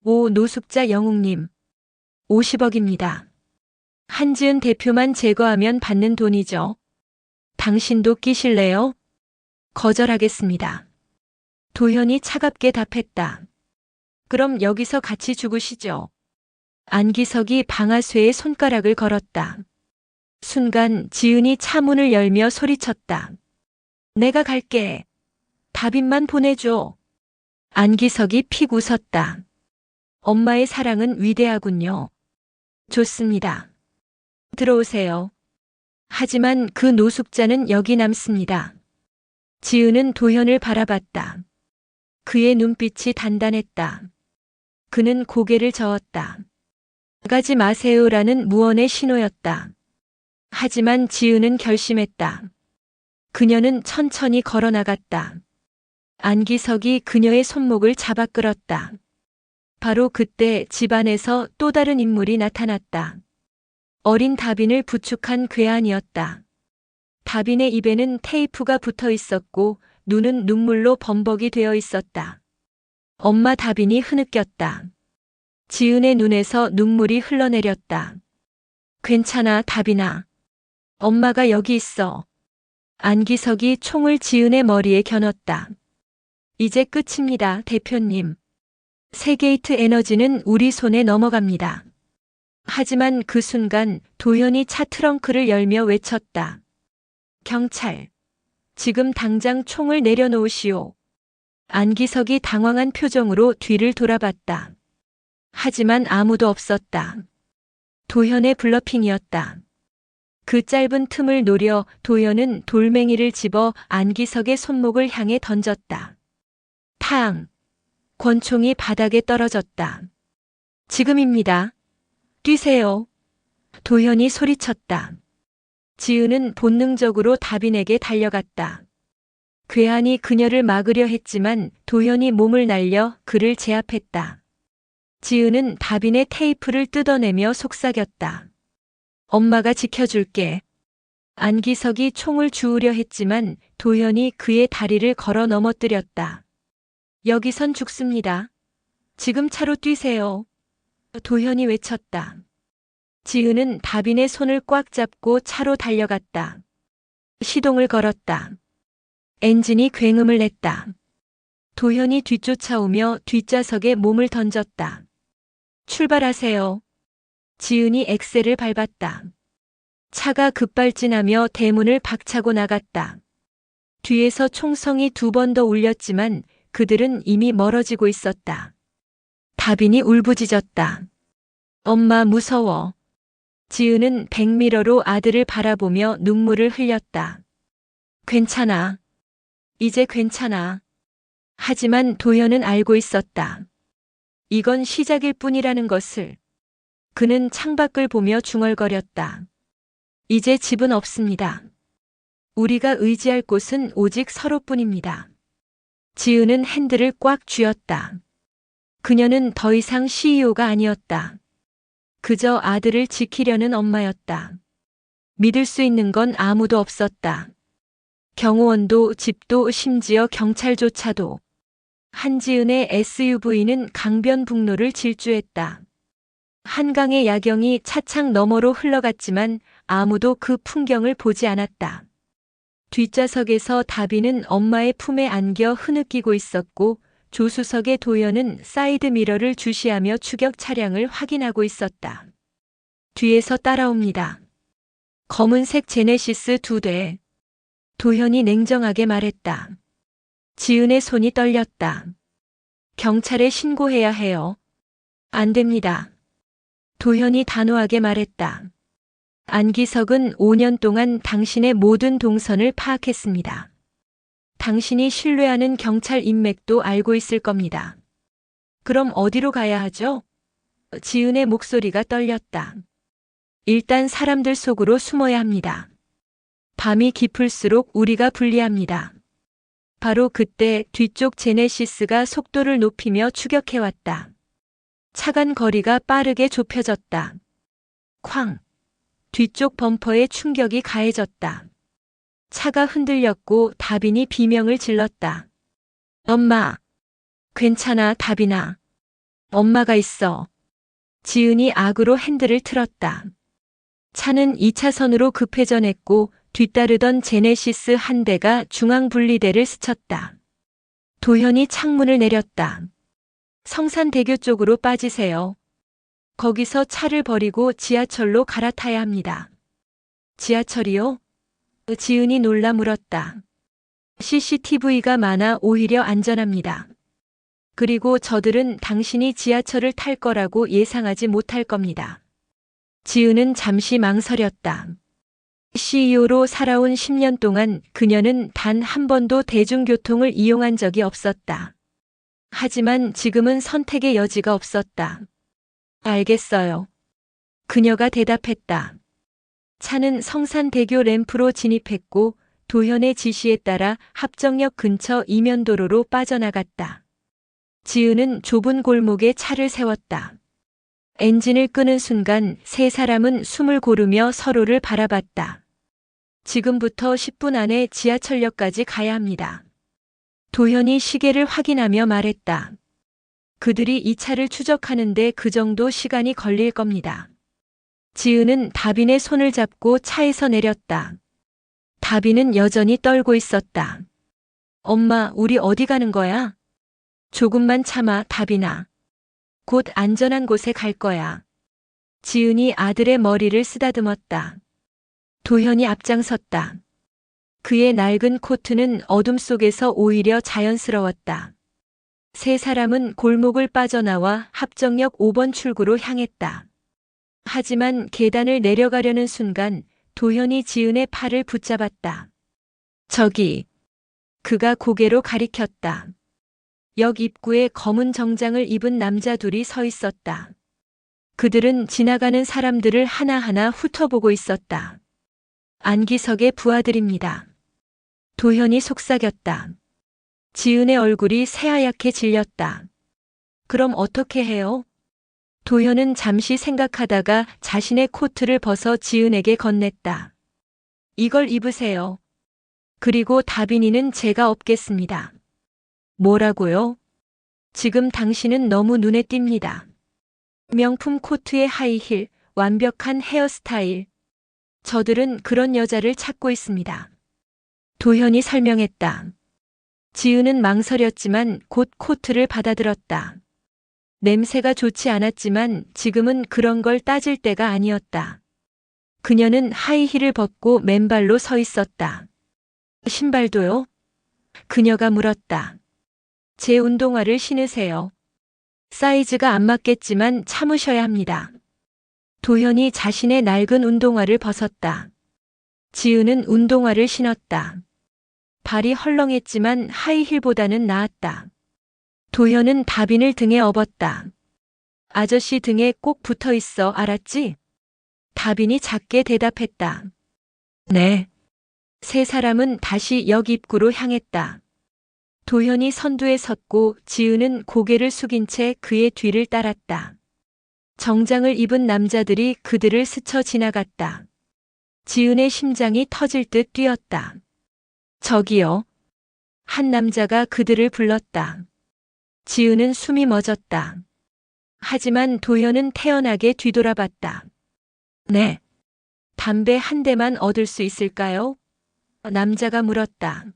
오 노숙자 영웅님. 50억입니다. 한지은 대표만 제거하면 받는 돈이죠. 당신도 끼실래요? 거절하겠습니다. 도현이 차갑게 답했다. 그럼 여기서 같이 죽으시죠. 안기석이 방아쇠에 손가락을 걸었다. 순간 지은이 차 문을 열며 소리쳤다. 내가 갈게. 다빈만 보내줘. 안기석이 픽 웃었다. 엄마의 사랑은 위대하군요. 좋습니다. 들어오세요. 하지만 그 노숙자는 여기 남습니다. 지은은 도현을 바라봤다. 그의 눈빛이 단단했다. 그는 고개를 저었다. 나가지 마세요라는 무언의 신호였다. 하지만 지은은 결심했다. 그녀는 천천히 걸어나갔다. 안기석이 그녀의 손목을 잡아 끌었다. 바로 그때 집안에서 또 다른 인물이 나타났다. 어린 다빈을 부축한 괴한이었다. 다빈의 입에는 테이프가 붙어 있었고 눈은 눈물로 범벅이 되어 있었다. 엄마 다빈이 흐느꼈다. 지은의 눈에서 눈물이 흘러내렸다. 괜찮아, 다빈아. 엄마가 여기 있어. 안기석이 총을 지은의 머리에 겨눴다. 이제 끝입니다, 대표님. 세게이트 에너지는 우리 손에 넘어갑니다. 하지만 그 순간 도현이 차 트렁크를 열며 외쳤다. 경찰. 지금 당장 총을 내려놓으시오. 안기석이 당황한 표정으로 뒤를 돌아봤다. 하지만 아무도 없었다. 도현의 블러핑이었다. 그 짧은 틈을 노려 도현은 돌멩이를 집어 안기석의 손목을 향해 던졌다. 탕! 권총이 바닥에 떨어졌다. 지금입니다. 뛰세요. 도현이 소리쳤다. 지은은 본능적으로 다빈에게 달려갔다. 괴한이 그녀를 막으려 했지만 도현이 몸을 날려 그를 제압했다. 지은은 다빈의 테이프를 뜯어내며 속삭였다. 엄마가 지켜줄게. 안기석이 총을 주우려 했지만 도현이 그의 다리를 걸어 넘어뜨렸다. 여기선 죽습니다. 지금 차로 뛰세요. 도현이 외쳤다. 지은은 다빈의 손을 꽉 잡고 차로 달려갔다. 시동을 걸었다. 엔진이 굉음을 냈다. 도현이 뒤쫓아오며 뒷좌석에 몸을 던졌다. 출발하세요. 지은이 엑셀을 밟았다. 차가 급발진하며 대문을 박차고 나갔다. 뒤에서 총성이 2번 더 울렸지만 그들은 이미 멀어지고 있었다. 다빈이 울부짖었다. 엄마 무서워. 지은은 백미러로 아들을 바라보며 눈물을 흘렸다. 괜찮아. 이제 괜찮아. 하지만 도현은 알고 있었다. 이건 시작일 뿐이라는 것을. 그는 창밖을 보며 중얼거렸다. 이제 집은 없습니다. 우리가 의지할 곳은 오직 서로뿐입니다. 지은은 핸들을 꽉 쥐었다. 그녀는 더 이상 CEO가 아니었다. 그저 아들을 지키려는 엄마였다. 믿을 수 있는 건 아무도 없었다. 경호원도 집도 심지어 경찰조차도. 한지은의 SUV는 강변북로를 질주했다. 한강의 야경이 차창 너머로 흘러갔지만 아무도 그 풍경을 보지 않았다. 뒷좌석에서 다비는 엄마의 품에 안겨 흐느끼고 있었고 조수석의 도연은 사이드미러를 주시하며 추격 차량을 확인하고 있었다. 뒤에서 따라옵니다. 검은색 제네시스 2대. 도현이 냉정하게 말했다. 지은의 손이 떨렸다. 경찰에 신고해야 해요. 안 됩니다. 도현이 단호하게 말했다. 안기석은 5년 동안 당신의 모든 동선을 파악했습니다. 당신이 신뢰하는 경찰 인맥도 알고 있을 겁니다. 그럼 어디로 가야 하죠? 지은의 목소리가 떨렸다. 일단 사람들 속으로 숨어야 합니다. 밤이 깊을수록 우리가 불리합니다. 바로 그때 뒤쪽 제네시스가 속도를 높이며 추격해왔다. 차간 거리가 빠르게 좁혀졌다. 쾅! 뒤쪽 범퍼에 충격이 가해졌다. 차가 흔들렸고 다빈이 비명을 질렀다. 엄마! 괜찮아, 다빈아. 엄마가 있어. 지은이 악으로 핸들을 틀었다. 차는 2차선으로 급회전했고 뒤따르던 제네시스 한 대가 중앙분리대를 스쳤다. 도현이 창문을 내렸다. 성산대교 쪽으로 빠지세요. 거기서 차를 버리고 지하철로 갈아타야 합니다. 지하철이요? 지은이 놀라 물었다. CCTV가 많아 오히려 안전합니다. 그리고 저들은 당신이 지하철을 탈 거라고 예상하지 못할 겁니다. 지은은 잠시 망설였다. CEO로 살아온 10년 동안 그녀는 단 한 번도 대중교통을 이용한 적이 없었다. 하지만 지금은 선택의 여지가 없었다. 알겠어요. 그녀가 대답했다. 차는 성산대교 램프로 진입했고 도현의 지시에 따라 합정역 근처 이면도로로 빠져나갔다. 지은은 좁은 골목에 차를 세웠다. 엔진을 끄는 순간 세 사람은 숨을 고르며 서로를 바라봤다. 지금부터 10분 안에 지하철역까지 가야 합니다. 도현이 시계를 확인하며 말했다. 그들이 이 차를 추적하는데 그 정도 시간이 걸릴 겁니다. 지은은 다빈의 손을 잡고 차에서 내렸다. 다빈은 여전히 떨고 있었다. 엄마, 우리 어디 가는 거야? 조금만 참아, 다빈아. 곧 안전한 곳에 갈 거야. 지은이 아들의 머리를 쓰다듬었다. 도현이 앞장섰다. 그의 낡은 코트는 어둠 속에서 오히려 자연스러웠다. 세 사람은 골목을 빠져나와 합정역 5번 출구로 향했다. 하지만 계단을 내려가려는 순간 도현이 지은의 팔을 붙잡았다. 저기. 그가 고개로 가리켰다. 역 입구에 검은 정장을 입은 남자 둘이 서 있었다. 그들은 지나가는 사람들을 하나하나 훑어보고 있었다. 안기석의 부하들입니다. 도현이 속삭였다. 지은의 얼굴이 새하얗게 질렸다. 그럼 어떻게 해요? 도현은 잠시 생각하다가 자신의 코트를 벗어 지은에게 건넸다. 이걸 입으세요. 그리고 다빈이는 제가 업겠습니다. 뭐라고요? 지금 당신은 너무 눈에 띕니다. 명품 코트에 하이힐, 완벽한 헤어스타일. 저들은 그런 여자를 찾고 있습니다. 도현이 설명했다. 지은은 망설였지만 곧 코트를 받아들었다. 냄새가 좋지 않았지만 지금은 그런 걸 따질 때가 아니었다. 그녀는 하이힐을 벗고 맨발로 서 있었다. 신발도요? 그녀가 물었다. 제 운동화를 신으세요. 사이즈가 안 맞겠지만 참으셔야 합니다. 도현이 자신의 낡은 운동화를 벗었다. 지은은 운동화를 신었다. 발이 헐렁했지만 하이힐보다는 나았다. 도현은 다빈을 등에 업었다. 아저씨 등에 꼭 붙어 있어, 알았지? 다빈이 작게 대답했다. 네. 세 사람은 다시 역 입구로 향했다. 도현이 선두에 섰고 지은은 고개를 숙인 채 그의 뒤를 따랐다. 정장을 입은 남자들이 그들을 스쳐 지나갔다. 지은의 심장이 터질 듯 뛰었다. 저기요. 한 남자가 그들을 불렀다. 지은은 숨이 멎었다. 하지만 도현은 태연하게 뒤돌아봤다. 네. 담배 한 대만 얻을 수 있을까요? 남자가 물었다.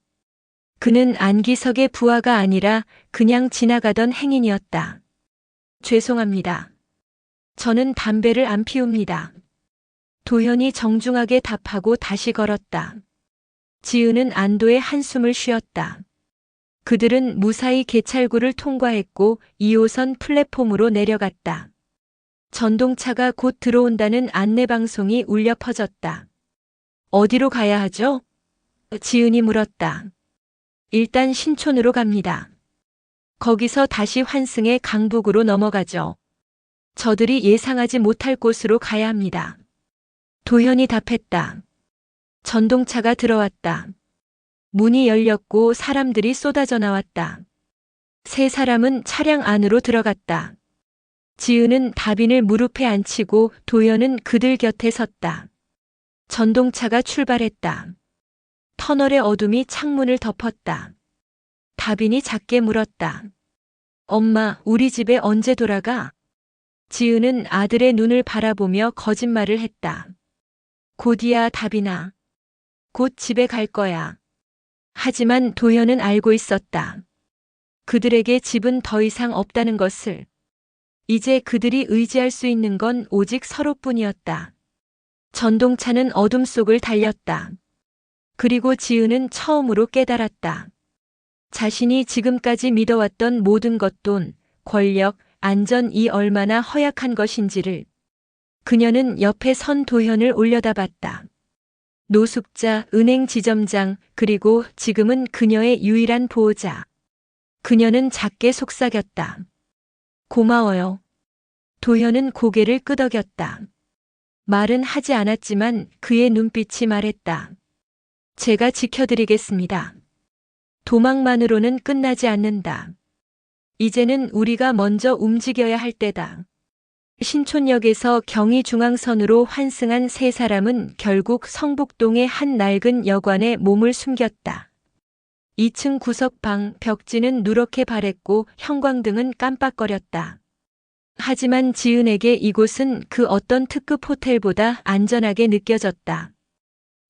그는 안기석의 부하가 아니라 그냥 지나가던 행인이었다. 죄송합니다. 저는 담배를 안 피웁니다. 도현이 정중하게 답하고 다시 걸었다. 지은은 안도의 한숨을 쉬었다. 그들은 무사히 개찰구를 통과했고 2호선 플랫폼으로 내려갔다. 전동차가 곧 들어온다는 안내방송이 울려 퍼졌다. 어디로 가야 하죠? 지은이 물었다. 일단 신촌으로 갑니다. 거기서 다시 환승해 강북으로 넘어가죠. 저들이 예상하지 못할 곳으로 가야 합니다. 도현이 답했다. 전동차가 들어왔다. 문이 열렸고 사람들이 쏟아져 나왔다. 세 사람은 차량 안으로 들어갔다. 지은은 다빈을 무릎에 앉히고 도현은 그들 곁에 섰다. 전동차가 출발했다. 터널의 어둠이 창문을 덮었다. 다빈이 작게 물었다. 엄마, 우리 집에 언제 돌아가? 지은은 아들의 눈을 바라보며 거짓말을 했다. 곧이야, 다빈아. 곧 집에 갈 거야. 하지만 도현은 알고 있었다. 그들에게 집은 더 이상 없다는 것을. 이제 그들이 의지할 수 있는 건 오직 서로뿐이었다. 전동차는 어둠 속을 달렸다. 그리고 지은은 처음으로 깨달았다. 자신이 지금까지 믿어왔던 모든 것, 돈, 권력, 안전이 얼마나 허약한 것인지를. 그녀는 옆에 선 도현을 올려다봤다. 노숙자, 은행 지점장, 그리고 지금은 그녀의 유일한 보호자. 그녀는 작게 속삭였다. 고마워요. 도현은 고개를 끄덕였다. 말은 하지 않았지만 그의 눈빛이 말했다. 제가 지켜드리겠습니다. 도망만으로는 끝나지 않는다. 이제는 우리가 먼저 움직여야 할 때다. 신촌역에서 경의중앙선으로 환승한 세 사람은 결국 성북동의 한 낡은 여관에 몸을 숨겼다. 2층 구석방 벽지는 누렇게 바랬고 형광등은 깜빡거렸다. 하지만 지은에게 이곳은 그 어떤 특급 호텔보다 안전하게 느껴졌다.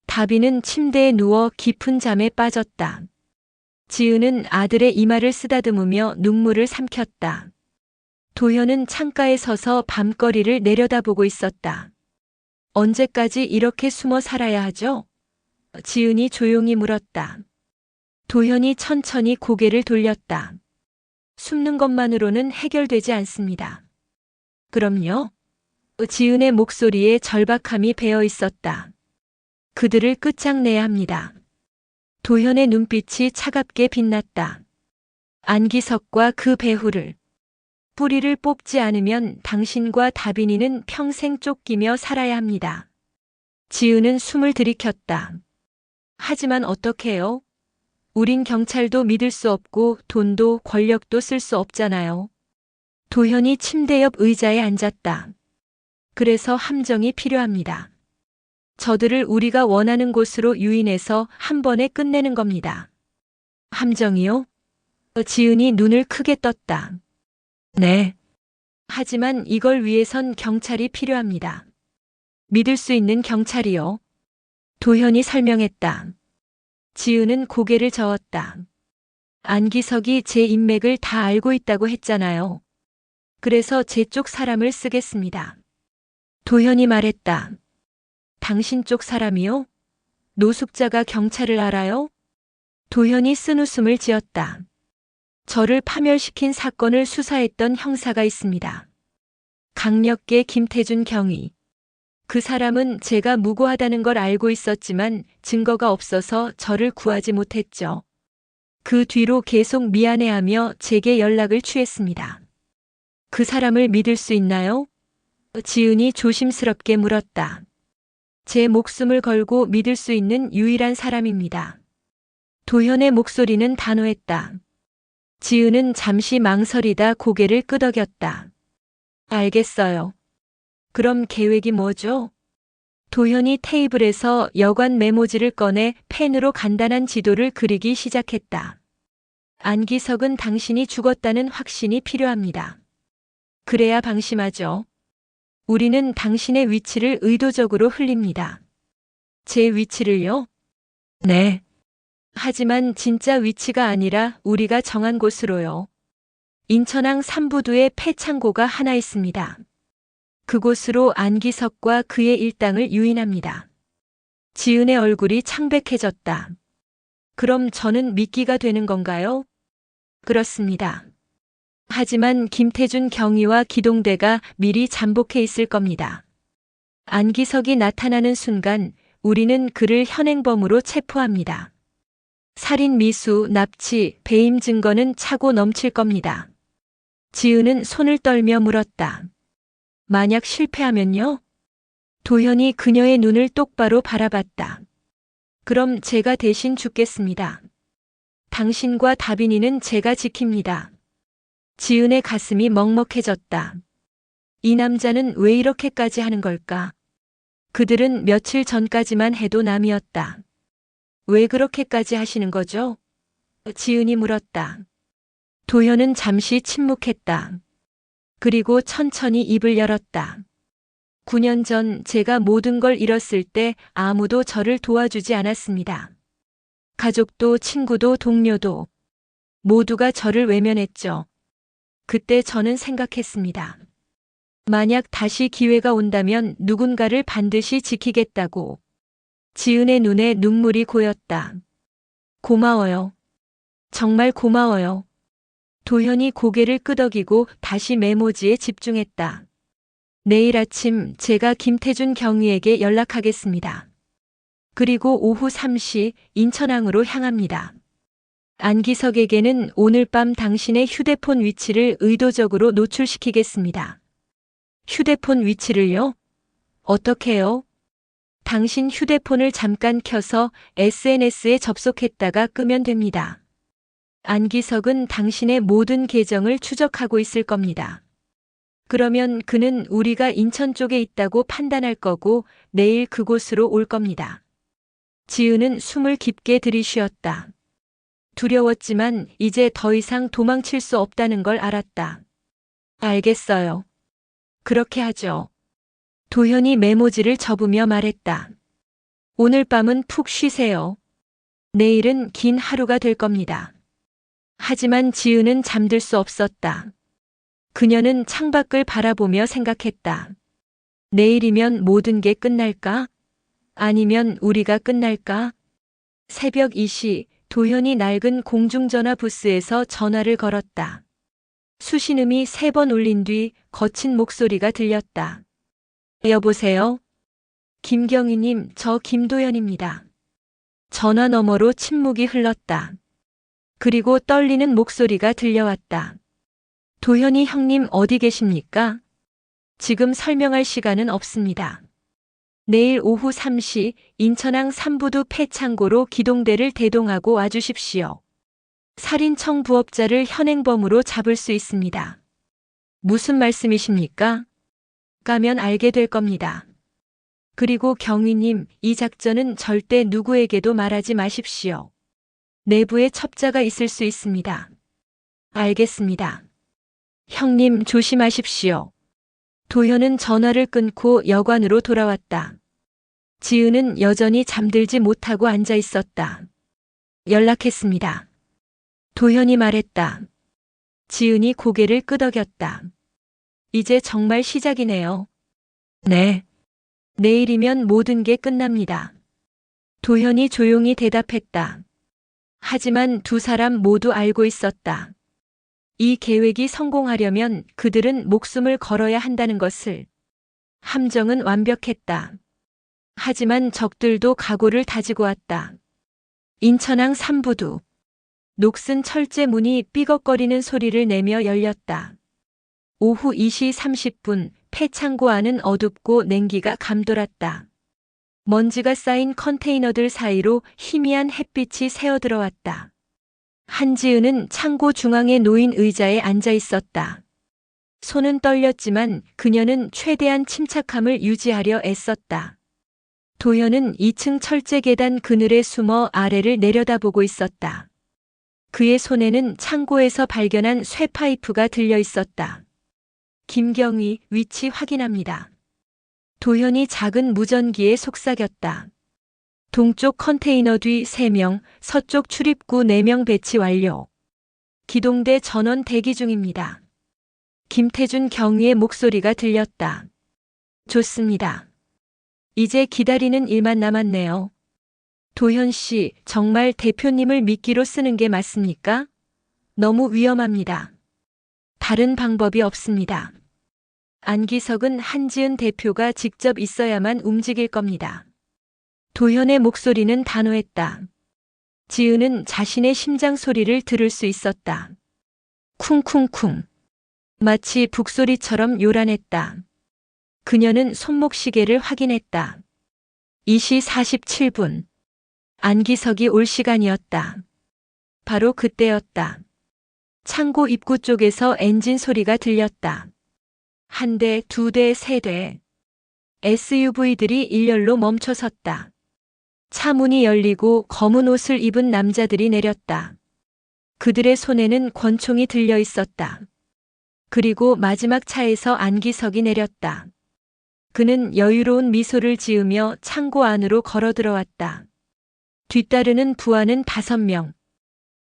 다빈은 침대에 누워 깊은 잠에 빠졌다. 지은은 아들의 이마를 쓰다듬으며 눈물을 삼켰다. 도현은 창가에 서서 밤거리를 내려다보고 있었다. 언제까지 이렇게 숨어 살아야 하죠? 지은이 조용히 물었다. 도현이 천천히 고개를 돌렸다. 숨는 것만으로는 해결되지 않습니다. 그럼요? 지은의 목소리에 절박함이 배어 있었다. 그들을 끝장내야 합니다. 도현의 눈빛이 차갑게 빛났다. 안기석과 그 배후를. 뿌리를 뽑지 않으면 당신과 다빈이는 평생 쫓기며 살아야 합니다. 지은은 숨을 들이켰다. 하지만 어떡해요? 우린 경찰도 믿을 수 없고 돈도 권력도 쓸 수 없잖아요. 도현이 침대 옆 의자에 앉았다. 그래서 함정이 필요합니다. 저들을 우리가 원하는 곳으로 유인해서 한 번에 끝내는 겁니다. 함정이요? 지은이 눈을 크게 떴다. 네. 하지만 이걸 위해선 경찰이 필요합니다. 믿을 수 있는 경찰이요. 도현이 설명했다. 지은은 고개를 저었다. 안기석이 제 인맥을 다 알고 있다고 했잖아요. 그래서 제 쪽 사람을 쓰겠습니다. 도현이 말했다. 당신 쪽 사람이요? 노숙자가 경찰을 알아요? 도현이 쓴웃음을 지었다. 저를 파멸시킨 사건을 수사했던 형사가 있습니다. 강력계 김태준 경위. 그 사람은 제가 무고하다는 걸 알고 있었지만 증거가 없어서 저를 구하지 못했죠. 그 뒤로 계속 미안해하며 제게 연락을 취했습니다. 그 사람을 믿을 수 있나요? 지은이 조심스럽게 물었다. 제 목숨을 걸고 믿을 수 있는 유일한 사람입니다. 도현의 목소리는 단호했다. 지은은 잠시 망설이다 고개를 끄덕였다. 알겠어요. 그럼 계획이 뭐죠? 도현이 테이블에서 여관 메모지를 꺼내 펜으로 간단한 지도를 그리기 시작했다. 안기석은 당신이 죽었다는 확신이 필요합니다. 그래야 방심하죠. 우리는 당신의 위치를 의도적으로 흘립니다. 제 위치를요? 네. 하지만 진짜 위치가 아니라 우리가 정한 곳으로요. 인천항 삼부두에 폐창고가 하나 있습니다. 그곳으로 안기석과 그의 일당을 유인합니다. 지은의 얼굴이 창백해졌다. 그럼 저는 미끼가 되는 건가요? 그렇습니다. 하지만 김태준 경위와 기동대가 미리 잠복해 있을 겁니다. 안기석이 나타나는 순간 우리는 그를 현행범으로 체포합니다. 살인 미수, 납치, 배임 증거는 차고 넘칠 겁니다. 지은은 손을 떨며 물었다. 만약 실패하면요? 도현이 그녀의 눈을 똑바로 바라봤다. 그럼 제가 대신 죽겠습니다. 당신과 다빈이는 제가 지킵니다. 지은의 가슴이 먹먹해졌다. 이 남자는 왜 이렇게까지 하는 걸까? 그들은 며칠 전까지만 해도 남이었다. 왜 그렇게까지 하시는 거죠? 지은이 물었다. 도현은 잠시 침묵했다. 그리고 천천히 입을 열었다. 9년 전 제가 모든 걸 잃었을 때 아무도 저를 도와주지 않았습니다. 가족도 친구도 동료도 모두가 저를 외면했죠. 그때 저는 생각했습니다. 만약 다시 기회가 온다면 누군가를 반드시 지키겠다고. 지은의 눈에 눈물이 고였다. 고마워요. 정말 고마워요. 도현이 고개를 끄덕이고 다시 메모지에 집중했다. 내일 아침 제가 김태준 경위에게 연락하겠습니다. 그리고 오후 3시 인천항으로 향합니다. 안기석에게는 오늘 밤 당신의 휴대폰 위치를 의도적으로 노출시키겠습니다. 휴대폰 위치를요? 어떻게요? 당신 휴대폰을 잠깐 켜서 SNS에 접속했다가 끄면 됩니다. 안기석은 당신의 모든 계정을 추적하고 있을 겁니다. 그러면 그는 우리가 인천 쪽에 있다고 판단할 거고 내일 그곳으로 올 겁니다. 지은은 숨을 깊게 들이쉬었다. 두려웠지만 이제 더 이상 도망칠 수 없다는 걸 알았다. 알겠어요. 그렇게 하죠. 도현이 메모지를 접으며 말했다. 오늘 밤은 푹 쉬세요. 내일은 긴 하루가 될 겁니다. 하지만 지은은 잠들 수 없었다. 그녀는 창밖을 바라보며 생각했다. 내일이면 모든 게 끝날까? 아니면 우리가 끝날까? 새벽 2시 도현이 낡은 공중전화 부스에서 전화를 걸었다. 수신음이 3번 울린 뒤 거친 목소리가 들렸다. 여보세요? 김경희님, 저 김도현입니다. 전화 너머로 침묵이 흘렀다. 그리고 떨리는 목소리가 들려왔다. 도현이 형님 어디 계십니까? 지금 설명할 시간은 없습니다. 내일 오후 3시 인천항 삼부두 폐창고로 기동대를 대동하고 와주십시오. 살인청 부업자를 현행범으로 잡을 수 있습니다. 무슨 말씀이십니까? 가면 알게 될 겁니다. 그리고 경위님, 이 작전은 절대 누구에게도 말하지 마십시오. 내부에 첩자가 있을 수 있습니다. 알겠습니다. 형님 조심하십시오. 도현은 전화를 끊고 여관으로 돌아왔다. 지은은 여전히 잠들지 못하고 앉아 있었다. 연락했습니다. 도현이 말했다. 지은이 고개를 끄덕였다. 이제 정말 시작이네요. 네. 내일이면 모든 게 끝납니다. 도현이 조용히 대답했다. 하지만 두 사람 모두 알고 있었다. 이 계획이 성공하려면 그들은 목숨을 걸어야 한다는 것을. 함정은 완벽했다. 하지만 적들도 각오를 다지고 왔다. 인천항 삼부두. 녹슨 철제 문이 삐걱거리는 소리를 내며 열렸다. 오후 2시 30분 폐창고 안은 어둡고 냉기가 감돌았다. 먼지가 쌓인 컨테이너들 사이로 희미한 햇빛이 새어들어왔다. 한지은은 창고 중앙에 놓인 의자에 앉아 있었다. 손은 떨렸지만 그녀는 최대한 침착함을 유지하려 애썼다. 도현은 2층 철제 계단 그늘에 숨어 아래를 내려다보고 있었다. 그의 손에는 창고에서 발견한 쇠파이프가 들려 있었다. 김경희, 위치 확인합니다. 도현이 작은 무전기에 속삭였다. 동쪽 컨테이너 뒤 3명, 서쪽 출입구 4명 배치 완료. 기동대 전원 대기 중입니다. 김태준 경위의 목소리가 들렸다. 좋습니다. 이제 기다리는 일만 남았네요. 도현 씨, 정말 대표님을 미끼로 쓰는 게 맞습니까? 너무 위험합니다. 다른 방법이 없습니다. 안기석은 한지은 대표가 직접 있어야만 움직일 겁니다. 도현의 목소리는 단호했다. 지은은 자신의 심장 소리를 들을 수 있었다. 쿵쿵쿵. 마치 북소리처럼 요란했다. 그녀는 손목시계를 확인했다. 2시 47분. 안기석이 올 시간이었다. 바로 그때였다. 창고 입구 쪽에서 엔진 소리가 들렸다. 1대, 2대, 3대. SUV들이 일렬로 멈춰섰다. 차 문이 열리고 검은 옷을 입은 남자들이 내렸다. 그들의 손에는 권총이 들려 있었다. 그리고 마지막 차에서 안기석이 내렸다. 그는 여유로운 미소를 지으며 창고 안으로 걸어 들어왔다. 뒤따르는 부하는 5명.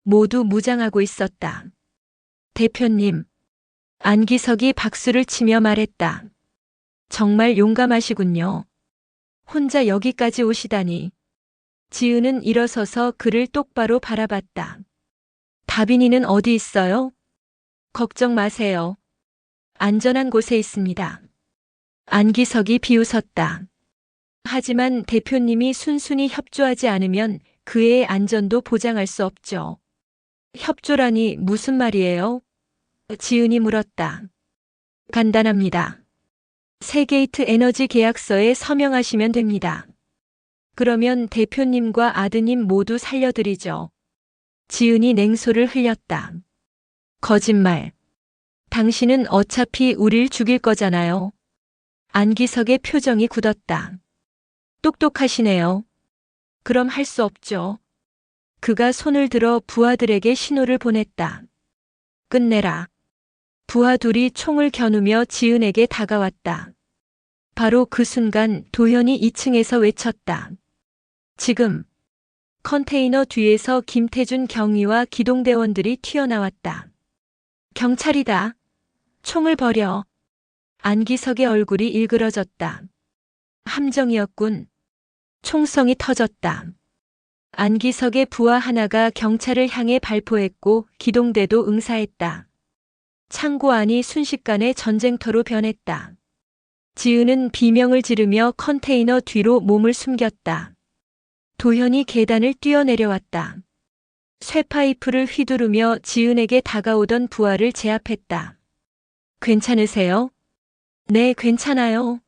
모두 무장하고 있었다. 대표님. 안기석이 박수를 치며 말했다. 정말 용감하시군요. 혼자 여기까지 오시다니. 지은은 일어서서 그를 똑바로 바라봤다. 다빈이는 어디 있어요? 걱정 마세요. 안전한 곳에 있습니다. 안기석이 비웃었다. 하지만 대표님이 순순히 협조하지 않으면 그의 안전도 보장할 수 없죠. 협조라니 무슨 말이에요? 지은이 물었다. 간단합니다. 세게이트 에너지 계약서에 서명하시면 됩니다. 그러면 대표님과 아드님 모두 살려드리죠. 지은이 냉소를 흘렸다. 거짓말. 당신은 어차피 우릴 죽일 거잖아요. 안기석의 표정이 굳었다. 똑똑하시네요. 그럼 할 수 없죠. 그가 손을 들어 부하들에게 신호를 보냈다. 끝내라. 부하 둘이 총을 겨누며 지은에게 다가왔다. 바로 그 순간 도현이 2층에서 외쳤다. 지금. 컨테이너 뒤에서 김태준 경위와 기동대원들이 튀어나왔다. 경찰이다. 총을 버려. 안기석의 얼굴이 일그러졌다. 함정이었군. 총성이 터졌다. 안기석의 부하 하나가 경찰을 향해 발포했고 기동대도 응사했다. 창고 안이 순식간에 전쟁터로 변했다. 지은은 비명을 지르며 컨테이너 뒤로 몸을 숨겼다. 도현이 계단을 뛰어내려왔다. 쇠파이프를 휘두르며 지은에게 다가오던 부하를 제압했다. 괜찮으세요? 네, 괜찮아요.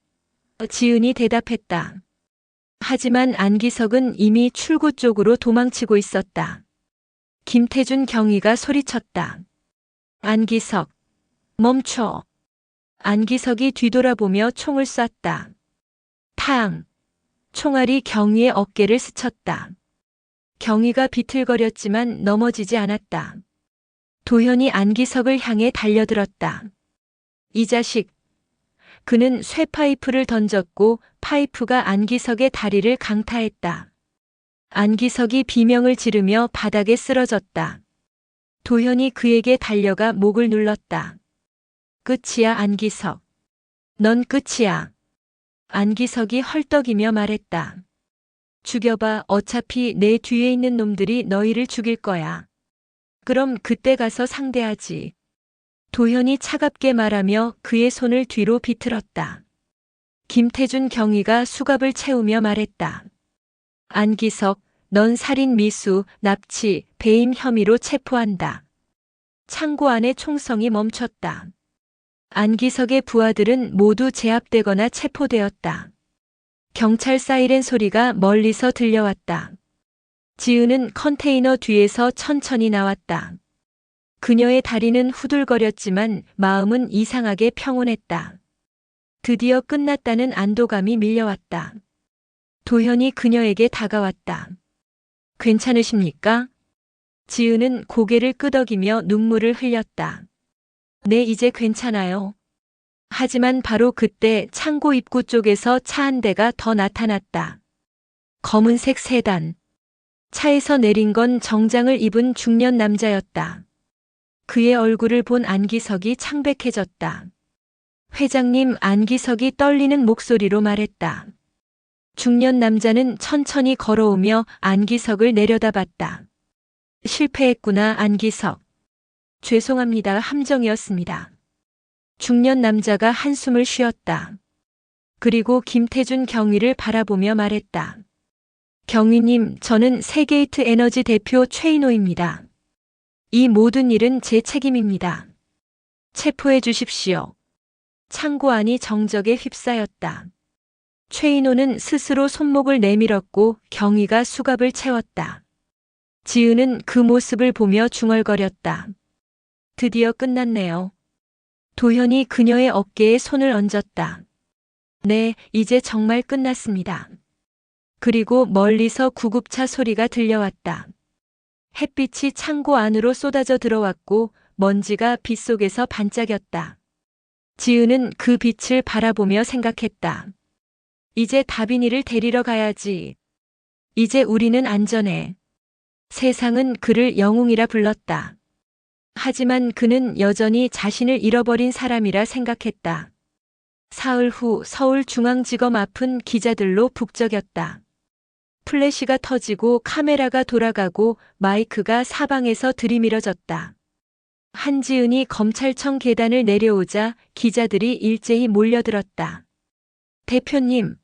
지은이 대답했다. 하지만 안기석은 이미 출구 쪽으로 도망치고 있었다. 김태준 경위가 소리쳤다. 안기석, 멈춰. 안기석이 뒤돌아보며 총을 쐈다. 탕! 총알이 경위의 어깨를 스쳤다. 경위가 비틀거렸지만 넘어지지 않았다. 도현이 안기석을 향해 달려들었다. 이 자식. 그는 쇠파이프를 던졌고 파이프가 안기석의 다리를 강타했다. 안기석이 비명을 지르며 바닥에 쓰러졌다. 도현이 그에게 달려가 목을 눌렀다. 끝이야, 안기석. 넌 끝이야. 안기석이 헐떡이며 말했다. 죽여봐. 어차피 내 뒤에 있는 놈들이 너희를 죽일 거야. 그럼 그때 가서 상대하지. 도현이 차갑게 말하며 그의 손을 뒤로 비틀었다. 김태준 경위가 수갑을 채우며 말했다. 안기석, 넌 살인 미수, 납치, 배임 혐의로 체포한다. 창고 안의 총성이 멈췄다. 안기석의 부하들은 모두 제압되거나 체포되었다. 경찰 사이렌 소리가 멀리서 들려왔다. 지은은 컨테이너 뒤에서 천천히 나왔다. 그녀의 다리는 후들거렸지만 마음은 이상하게 평온했다. 드디어 끝났다는 안도감이 밀려왔다. 도현이 그녀에게 다가왔다. 괜찮으십니까? 지은은 고개를 끄덕이며 눈물을 흘렸다. 네, 이제 괜찮아요. 하지만 바로 그때 창고 입구 쪽에서 차 한 대가 더 나타났다. 검은색 세단. 차에서 내린 건 정장을 입은 중년 남자였다. 그의 얼굴을 본 안기석이 창백해졌다. 회장님, 안기석이 떨리는 목소리로 말했다. 중년 남자는 천천히 걸어오며 안기석을 내려다봤다. 실패했구나, 안기석. 죄송합니다, 함정이었습니다. 중년 남자가 한숨을 쉬었다. 그리고 김태준 경위를 바라보며 말했다. 경위님, 저는 세게이트 에너지 대표 최인호입니다. 이 모든 일은 제 책임입니다. 체포해 주십시오. 창고 안이 정적에 휩싸였다. 최인호는 스스로 손목을 내밀었고 경위가 수갑을 채웠다. 지은은 그 모습을 보며 중얼거렸다. 드디어 끝났네요. 도현이 그녀의 어깨에 손을 얹었다. 네, 이제 정말 끝났습니다. 그리고 멀리서 구급차 소리가 들려왔다. 햇빛이 창고 안으로 쏟아져 들어왔고 먼지가 빛 속에서 반짝였다. 지은은 그 빛을 바라보며 생각했다. 이제 다빈이를 데리러 가야지. 이제 우리는 안전해. 세상은 그를 영웅이라 불렀다. 하지만 그는 여전히 자신을 잃어버린 사람이라 생각했다. 사흘 후 서울중앙지검 앞은 기자들로 북적였다. 플래시가 터지고 카메라가 돌아가고 마이크가 사방에서 들이밀어졌다. 한지은이 검찰청 계단을 내려오자 기자들이 일제히 몰려들었다. 대표님,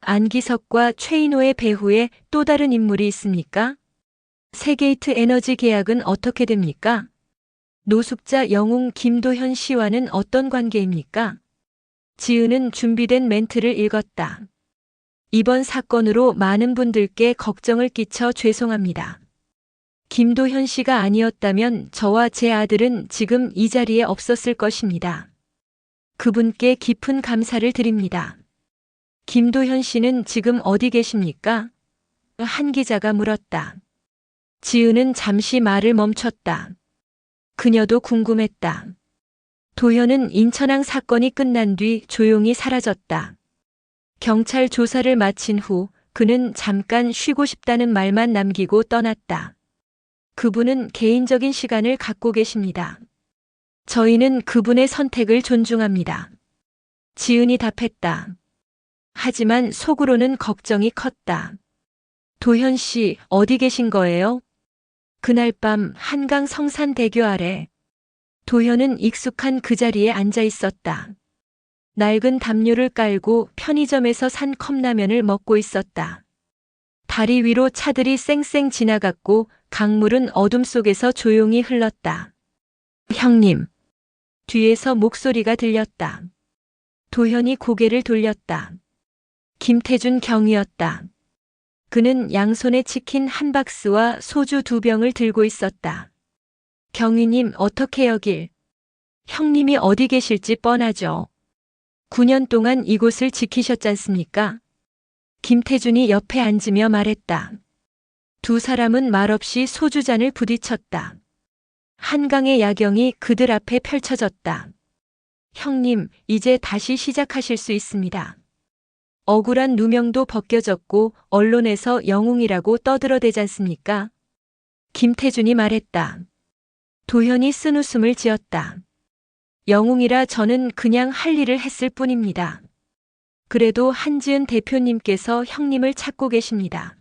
안기석과 최인호의 배후에 또 다른 인물이 있습니까? 세게이트 에너지 계약은 어떻게 됩니까? 노숙자 영웅 김도현 씨와는 어떤 관계입니까? 지은은 준비된 멘트를 읽었다. 이번 사건으로 많은 분들께 걱정을 끼쳐 죄송합니다. 김도현 씨가 아니었다면 저와 제 아들은 지금 이 자리에 없었을 것입니다. 그분께 깊은 감사를 드립니다. 김도현 씨는 지금 어디 계십니까? 한 기자가 물었다. 지은은 잠시 말을 멈췄다. 그녀도 궁금했다. 도현은 인천항 사건이 끝난 뒤 조용히 사라졌다. 경찰 조사를 마친 후 그는 잠깐 쉬고 싶다는 말만 남기고 떠났다. 그분은 개인적인 시간을 갖고 계십니다. 저희는 그분의 선택을 존중합니다. 지은이 답했다. 하지만 속으로는 걱정이 컸다. 도현 씨, 어디 계신 거예요? 그날 밤 한강 성산대교 아래 도현은 익숙한 그 자리에 앉아 있었다. 낡은 담요를 깔고 편의점에서 산 컵라면을 먹고 있었다. 다리 위로 차들이 쌩쌩 지나갔고 강물은 어둠 속에서 조용히 흘렀다. 형님. 뒤에서 목소리가 들렸다. 도현이 고개를 돌렸다. 김태준 경이었다. 그는 양손에 치킨 한 박스와 소주 2병을 들고 있었다. 경위님, 어떻게 여길? 형님이 어디 계실지 뻔하죠. 9년 동안 이곳을 지키셨잖습니까? 김태준이 옆에 앉으며 말했다. 두 사람은 말없이 소주잔을 부딪혔다. 한강의 야경이 그들 앞에 펼쳐졌다. 형님, 이제 다시 시작하실 수 있습니다. 억울한 누명도 벗겨졌고 언론에서 영웅이라고 떠들어대지 않습니까? 김태준이 말했다. 도현이 쓴웃음을 지었다. 영웅이라 저는 그냥 할 일을 했을 뿐입니다. 그래도 한지은 대표님께서 형님을 찾고 계십니다.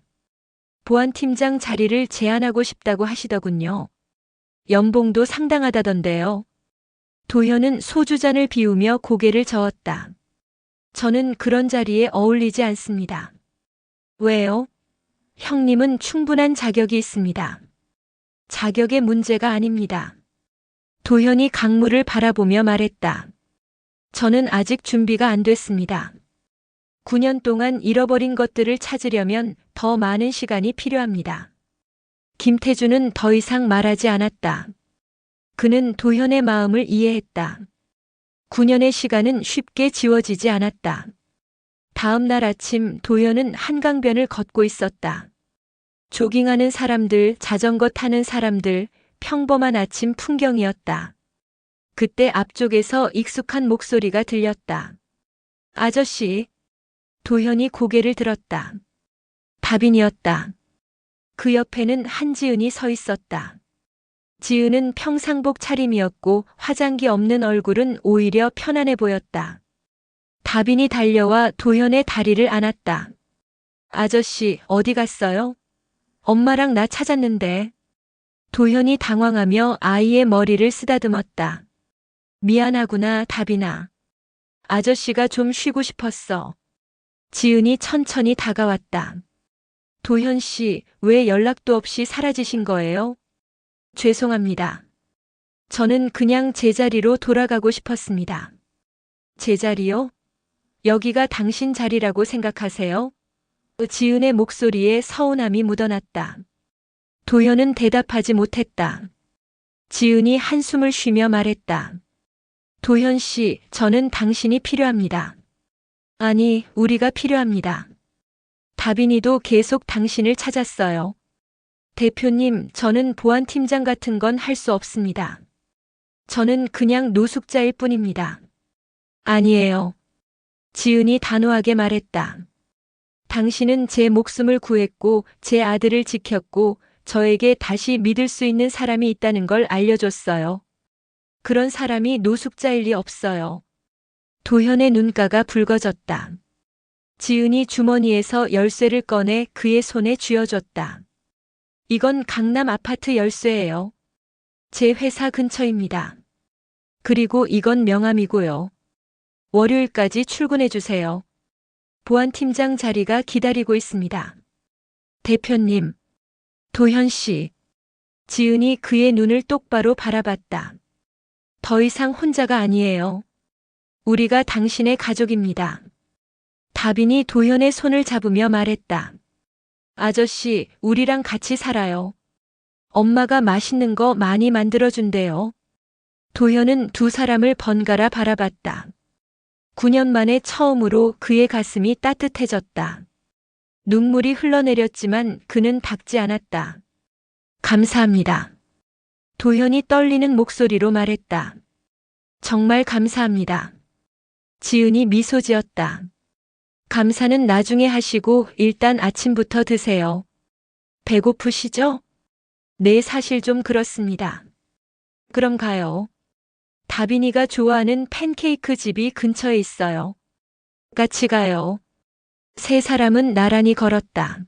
보안팀장 자리를 제안하고 싶다고 하시더군요. 연봉도 상당하다던데요. 도현은 소주잔을 비우며 고개를 저었다. 저는 그런 자리에 어울리지 않습니다. 왜요? 형님은 충분한 자격이 있습니다. 자격의 문제가 아닙니다. 도현이 강물을 바라보며 말했다. 저는 아직 준비가 안 됐습니다. 9년 동안 잃어버린 것들을 찾으려면 더 많은 시간이 필요합니다. 김태주는 더 이상 말하지 않았다. 그는 도현의 마음을 이해했다. 9년의 시간은 쉽게 지워지지 않았다. 다음 날 아침 도현은 한강변을 걷고 있었다. 조깅하는 사람들, 자전거 타는 사람들, 평범한 아침 풍경이었다. 그때 앞쪽에서 익숙한 목소리가 들렸다. 아저씨. 도현이 고개를 들었다. 다빈이었다. 그 옆에는 한지은이 서 있었다. 지은은 평상복 차림이었고 화장기 없는 얼굴은 오히려 편안해 보였다. 다빈이 달려와 도현의 다리를 안았다. 아저씨, 어디 갔어요? 엄마랑 나 찾았는데. 도현이 당황하며 아이의 머리를 쓰다듬었다. 미안하구나, 다빈아. 아저씨가 좀 쉬고 싶었어. 지은이 천천히 다가왔다. 도현 씨, 왜 연락도 없이 사라지신 거예요? 죄송합니다. 저는 그냥 제자리로 돌아가고 싶었습니다. 제자리요? 여기가 당신 자리라고 생각하세요? 지은의 목소리에 서운함이 묻어났다. 도현은 대답하지 못했다. 지은이 한숨을 쉬며 말했다. 도현 씨, 저는 당신이 필요합니다. 아니, 우리가 필요합니다. 다빈이도 계속 당신을 찾았어요. 대표님, 저는 보안팀장 같은 건 할 수 없습니다. 저는 그냥 노숙자일 뿐입니다. 아니에요. 지은이 단호하게 말했다. 당신은 제 목숨을 구했고 제 아들을 지켰고 저에게 다시 믿을 수 있는 사람이 있다는 걸 알려줬어요. 그런 사람이 노숙자일 리 없어요. 도현의 눈가가 붉어졌다. 지은이 주머니에서 열쇠를 꺼내 그의 손에 쥐어줬다. 이건 강남 아파트 열쇠예요. 제 회사 근처입니다. 그리고 이건 명함이고요. 월요일까지 출근해 주세요. 보안팀장 자리가 기다리고 있습니다. 대표님. 도현 씨. 지은이 그의 눈을 똑바로 바라봤다. 더 이상 혼자가 아니에요. 우리가 당신의 가족입니다. 다빈이 도현의 손을 잡으며 말했다. 아저씨, 우리랑 같이 살아요. 엄마가 맛있는 거 많이 만들어준대요. 도현은 두 사람을 번갈아 바라봤다. 9년 만에 처음으로 그의 가슴이 따뜻해졌다. 눈물이 흘러내렸지만 그는 닦지 않았다. 감사합니다. 도현이 떨리는 목소리로 말했다. 정말 감사합니다. 지은이 미소 지었다. 감사는 나중에 하시고 일단 아침부터 드세요. 배고프시죠? 네, 사실 좀 그렇습니다. 그럼 가요. 다빈이가 좋아하는 팬케이크 집이 근처에 있어요. 같이 가요. 세 사람은 나란히 걸었다.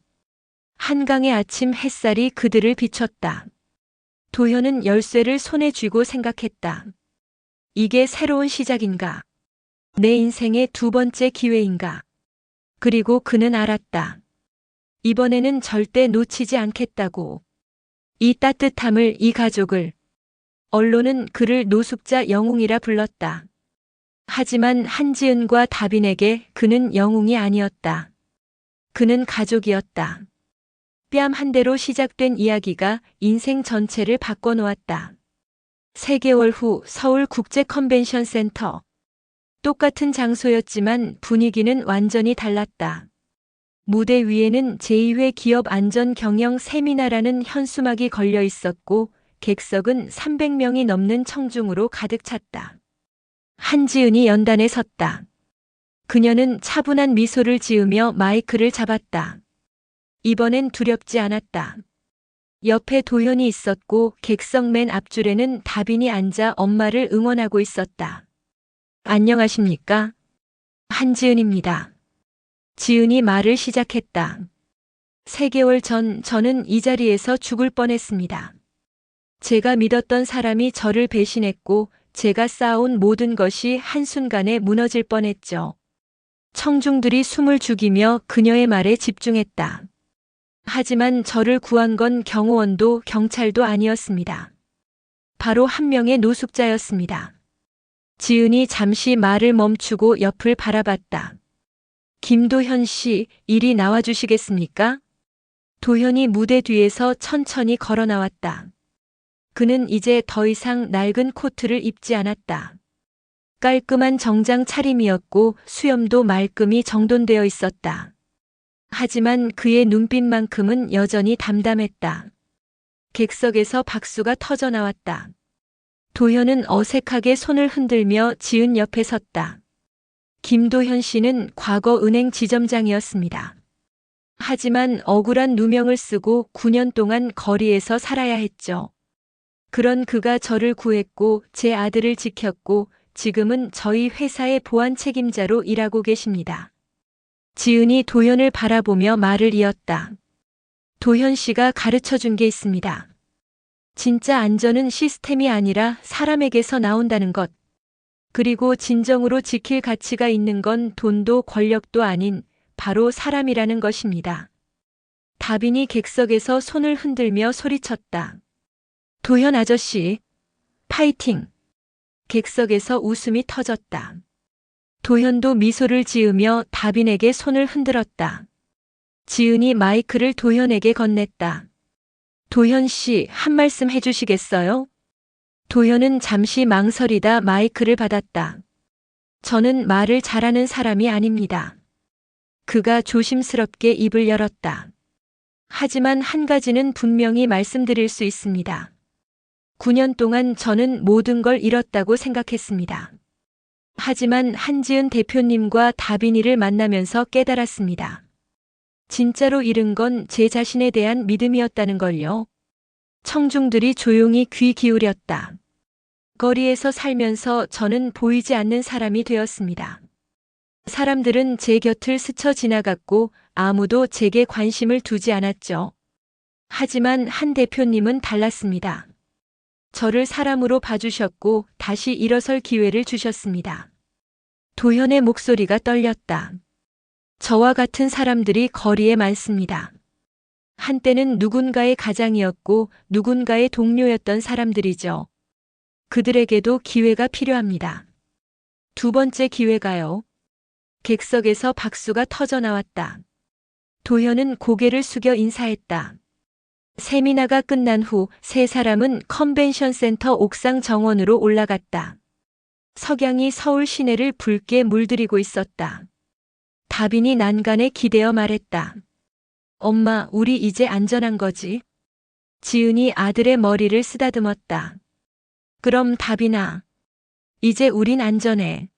한강의 아침 햇살이 그들을 비췄다. 도현은 열쇠를 손에 쥐고 생각했다. 이게 새로운 시작인가? 내 인생의 두 번째 기회인가? 그리고 그는 알았다. 이번에는 절대 놓치지 않겠다고. 이 따뜻함을, 이 가족을. 언론은 그를 노숙자 영웅이라 불렀다. 하지만 한지은과 다빈에게 그는 영웅이 아니었다. 그는 가족이었다. 뺨 한 대로 시작된 이야기가 인생 전체를 바꿔놓았다. 3개월 후 서울 국제 컨벤션 센터. 똑같은 장소였지만 분위기는 완전히 달랐다. 무대 위에는 제2회 기업 안전 경영 세미나라는 현수막이 걸려 있었고 객석은 300명이 넘는 청중으로 가득 찼다. 한지은이 연단에 섰다. 그녀는 차분한 미소를 지으며 마이크를 잡았다. 이번엔 두렵지 않았다. 옆에 도현이 있었고 객석 맨 앞줄에는 다빈이 앉아 엄마를 응원하고 있었다. 안녕하십니까? 한지은입니다. 지은이 말을 시작했다. 3개월 전 저는 이 자리에서 죽을 뻔했습니다. 제가 믿었던 사람이 저를 배신했고 제가 쌓아온 모든 것이 한순간에 무너질 뻔했죠. 청중들이 숨을 죽이며 그녀의 말에 집중했다. 하지만 저를 구한 건 경호원도 경찰도 아니었습니다. 바로 한 명의 노숙자였습니다. 지은이 잠시 말을 멈추고 옆을 바라봤다. 김도현 씨, 이리 나와주시겠습니까? 도현이 무대 뒤에서 천천히 걸어 나왔다. 그는 이제 더 이상 낡은 코트를 입지 않았다. 깔끔한 정장 차림이었고 수염도 말끔히 정돈되어 있었다. 하지만 그의 눈빛만큼은 여전히 담담했다. 객석에서 박수가 터져 나왔다. 도현은 어색하게 손을 흔들며 지은 옆에 섰다. 김도현 씨는 과거 은행 지점장이었습니다. 하지만 억울한 누명을 쓰고 9년 동안 거리에서 살아야 했죠. 그런 그가 저를 구했고 제 아들을 지켰고 지금은 저희 회사의 보안 책임자로 일하고 계십니다. 지은이 도현을 바라보며 말을 이었다. 도현 씨가 가르쳐 준 게 있습니다. 진짜 안전은 시스템이 아니라 사람에게서 나온다는 것. 그리고 진정으로 지킬 가치가 있는 건 돈도 권력도 아닌 바로 사람이라는 것입니다. 다빈이 객석에서 손을 흔들며 소리쳤다. 도현 아저씨, 파이팅! 객석에서 웃음이 터졌다. 도현도 미소를 지으며 다빈에게 손을 흔들었다. 지은이 마이크를 도현에게 건넸다. 도현 씨, 한 말씀 해주시겠어요? 도현은 잠시 망설이다 마이크를 받았다. 저는 말을 잘하는 사람이 아닙니다. 그가 조심스럽게 입을 열었다. 하지만 한 가지는 분명히 말씀드릴 수 있습니다. 9년 동안 저는 모든 걸 잃었다고 생각했습니다. 하지만 한지은 대표님과 다빈이를 만나면서 깨달았습니다. 진짜로 잃은 건 제 자신에 대한 믿음이었다는 걸요. 청중들이 조용히 귀 기울였다. 거리에서 살면서 저는 보이지 않는 사람이 되었습니다. 사람들은 제 곁을 스쳐 지나갔고 아무도 제게 관심을 두지 않았죠. 하지만 한 대표님은 달랐습니다. 저를 사람으로 봐주셨고 다시 일어설 기회를 주셨습니다. 도현의 목소리가 떨렸다. 저와 같은 사람들이 거리에 많습니다. 한때는 누군가의 가장이었고 누군가의 동료였던 사람들이죠. 그들에게도 기회가 필요합니다. 두 번째 기회가요. 객석에서 박수가 터져 나왔다. 도현은 고개를 숙여 인사했다. 세미나가 끝난 후 세 사람은 컨벤션 센터 옥상 정원으로 올라갔다. 석양이 서울 시내를 붉게 물들이고 있었다. 다빈이 난간에 기대어 말했다. 엄마, 우리 이제 안전한 거지? 지은이 아들의 머리를 쓰다듬었다. 그럼 다빈아, 이제 우린 안전해.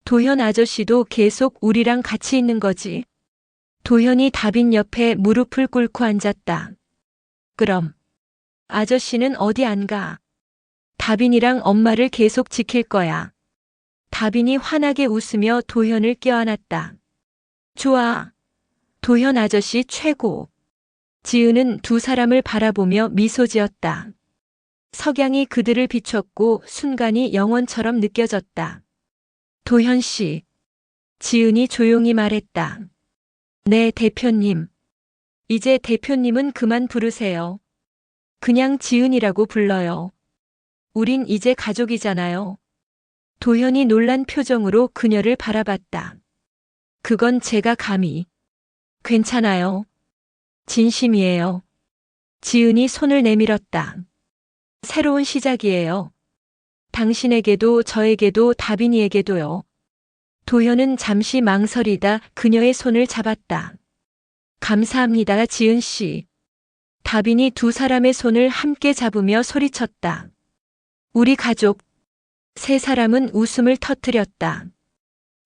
도현 아저씨도 계속 우리랑 같이 있는 거지? 도현이 다빈 옆에 무릎을 꿇고 앉았다. 그럼 아저씨는 어디 안 가? 다빈이랑 엄마를 계속 지킬 거야. 다빈이 환하게 웃으며 도현을 껴안았다. 좋아. 도현 아저씨 최고. 지은은 두 사람을 바라보며 미소 지었다. 석양이 그들을 비췄고 순간이 영원처럼 느껴졌다. 도현 씨. 지은이 조용히 말했다. 네, 대표님. 이제 대표님은 그만 부르세요. 그냥 지은이라고 불러요. 우린 이제 가족이잖아요. 도현이 놀란 표정으로 그녀를 바라봤다. 그건 제가 감히. 괜찮아요. 진심이에요. 지은이 손을 내밀었다. 새로운 시작이에요. 당신에게도 저에게도 다빈이에게도요. 도현은 잠시 망설이다 그녀의 손을 잡았다. 감사합니다, 지은 씨. 다빈이 두 사람의 손을 함께 잡으며 소리쳤다. 우리 가족. 세 사람은 웃음을 터뜨렸다.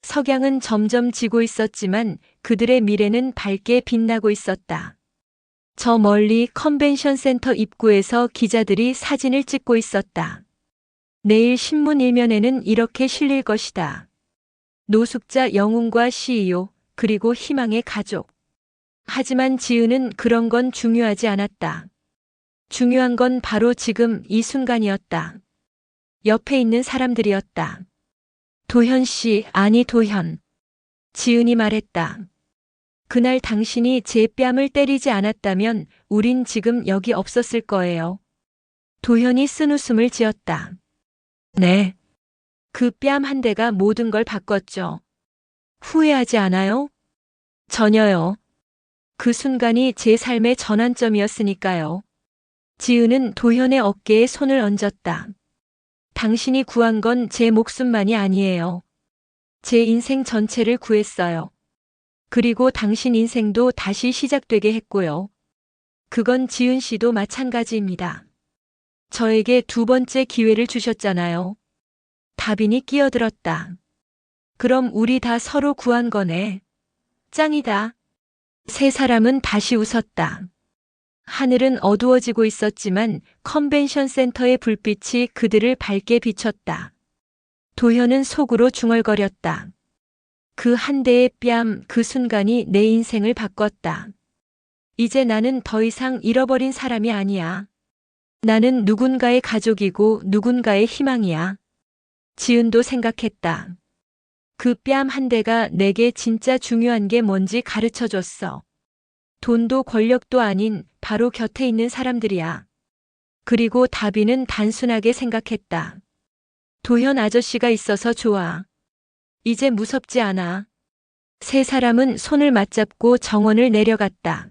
석양은 점점 지고 있었지만 그들의 미래는 밝게 빛나고 있었다. 저 멀리 컨벤션 센터 입구에서 기자들이 사진을 찍고 있었다. 내일 신문 일면에는 이렇게 실릴 것이다. 노숙자 영웅과 CEO, 그리고 희망의 가족. 하지만 지은은 그런 건 중요하지 않았다. 중요한 건 바로 지금 이 순간이었다. 옆에 있는 사람들이었다. 도현 씨, 아니 도현. 지은이 말했다. 그날 당신이 제 뺨을 때리지 않았다면 우린 지금 여기 없었을 거예요. 도현이 쓴웃음을 지었다. 네. 그 뺨 한 대가 모든 걸 바꿨죠. 후회하지 않아요? 전혀요. 그 순간이 제 삶의 전환점이었으니까요. 지은은 도현의 어깨에 손을 얹었다. 당신이 구한 건 제 목숨만이 아니에요. 제 인생 전체를 구했어요. 그리고 당신 인생도 다시 시작되게 했고요. 그건 지은 씨도 마찬가지입니다. 저에게 두 번째 기회를 주셨잖아요. 다빈이 끼어들었다. 그럼 우리 다 서로 구한 거네. 짱이다. 세 사람은 다시 웃었다. 하늘은 어두워지고 있었지만 컨벤션 센터의 불빛이 그들을 밝게 비췄다. 도현은 속으로 중얼거렸다. 그 한 대의 뺨, 그 순간이 내 인생을 바꿨다. 이제 나는 더 이상 잃어버린 사람이 아니야. 나는 누군가의 가족이고 누군가의 희망이야. 지은도 생각했다. 그 뺨 한 대가 내게 진짜 중요한 게 뭔지 가르쳐 줬어. 돈도 권력도 아닌 바로 곁에 있는 사람들이야. 그리고 다비는 단순하게 생각했다. 도현 아저씨가 있어서 좋아. 이제 무섭지 않아. 세 사람은 손을 맞잡고 정원을 내려갔다.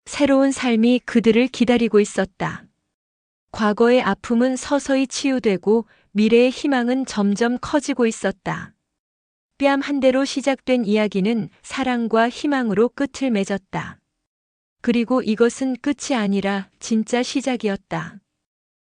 새로운 삶이 그들을 기다리고 있었다. 과거의 아픔은 서서히 치유되고 미래의 희망은 점점 커지고 있었다. 뺨 한 대로 시작된 이야기는 사랑과 희망으로 끝을 맺었다. 그리고 이것은 끝이 아니라 진짜 시작이었다.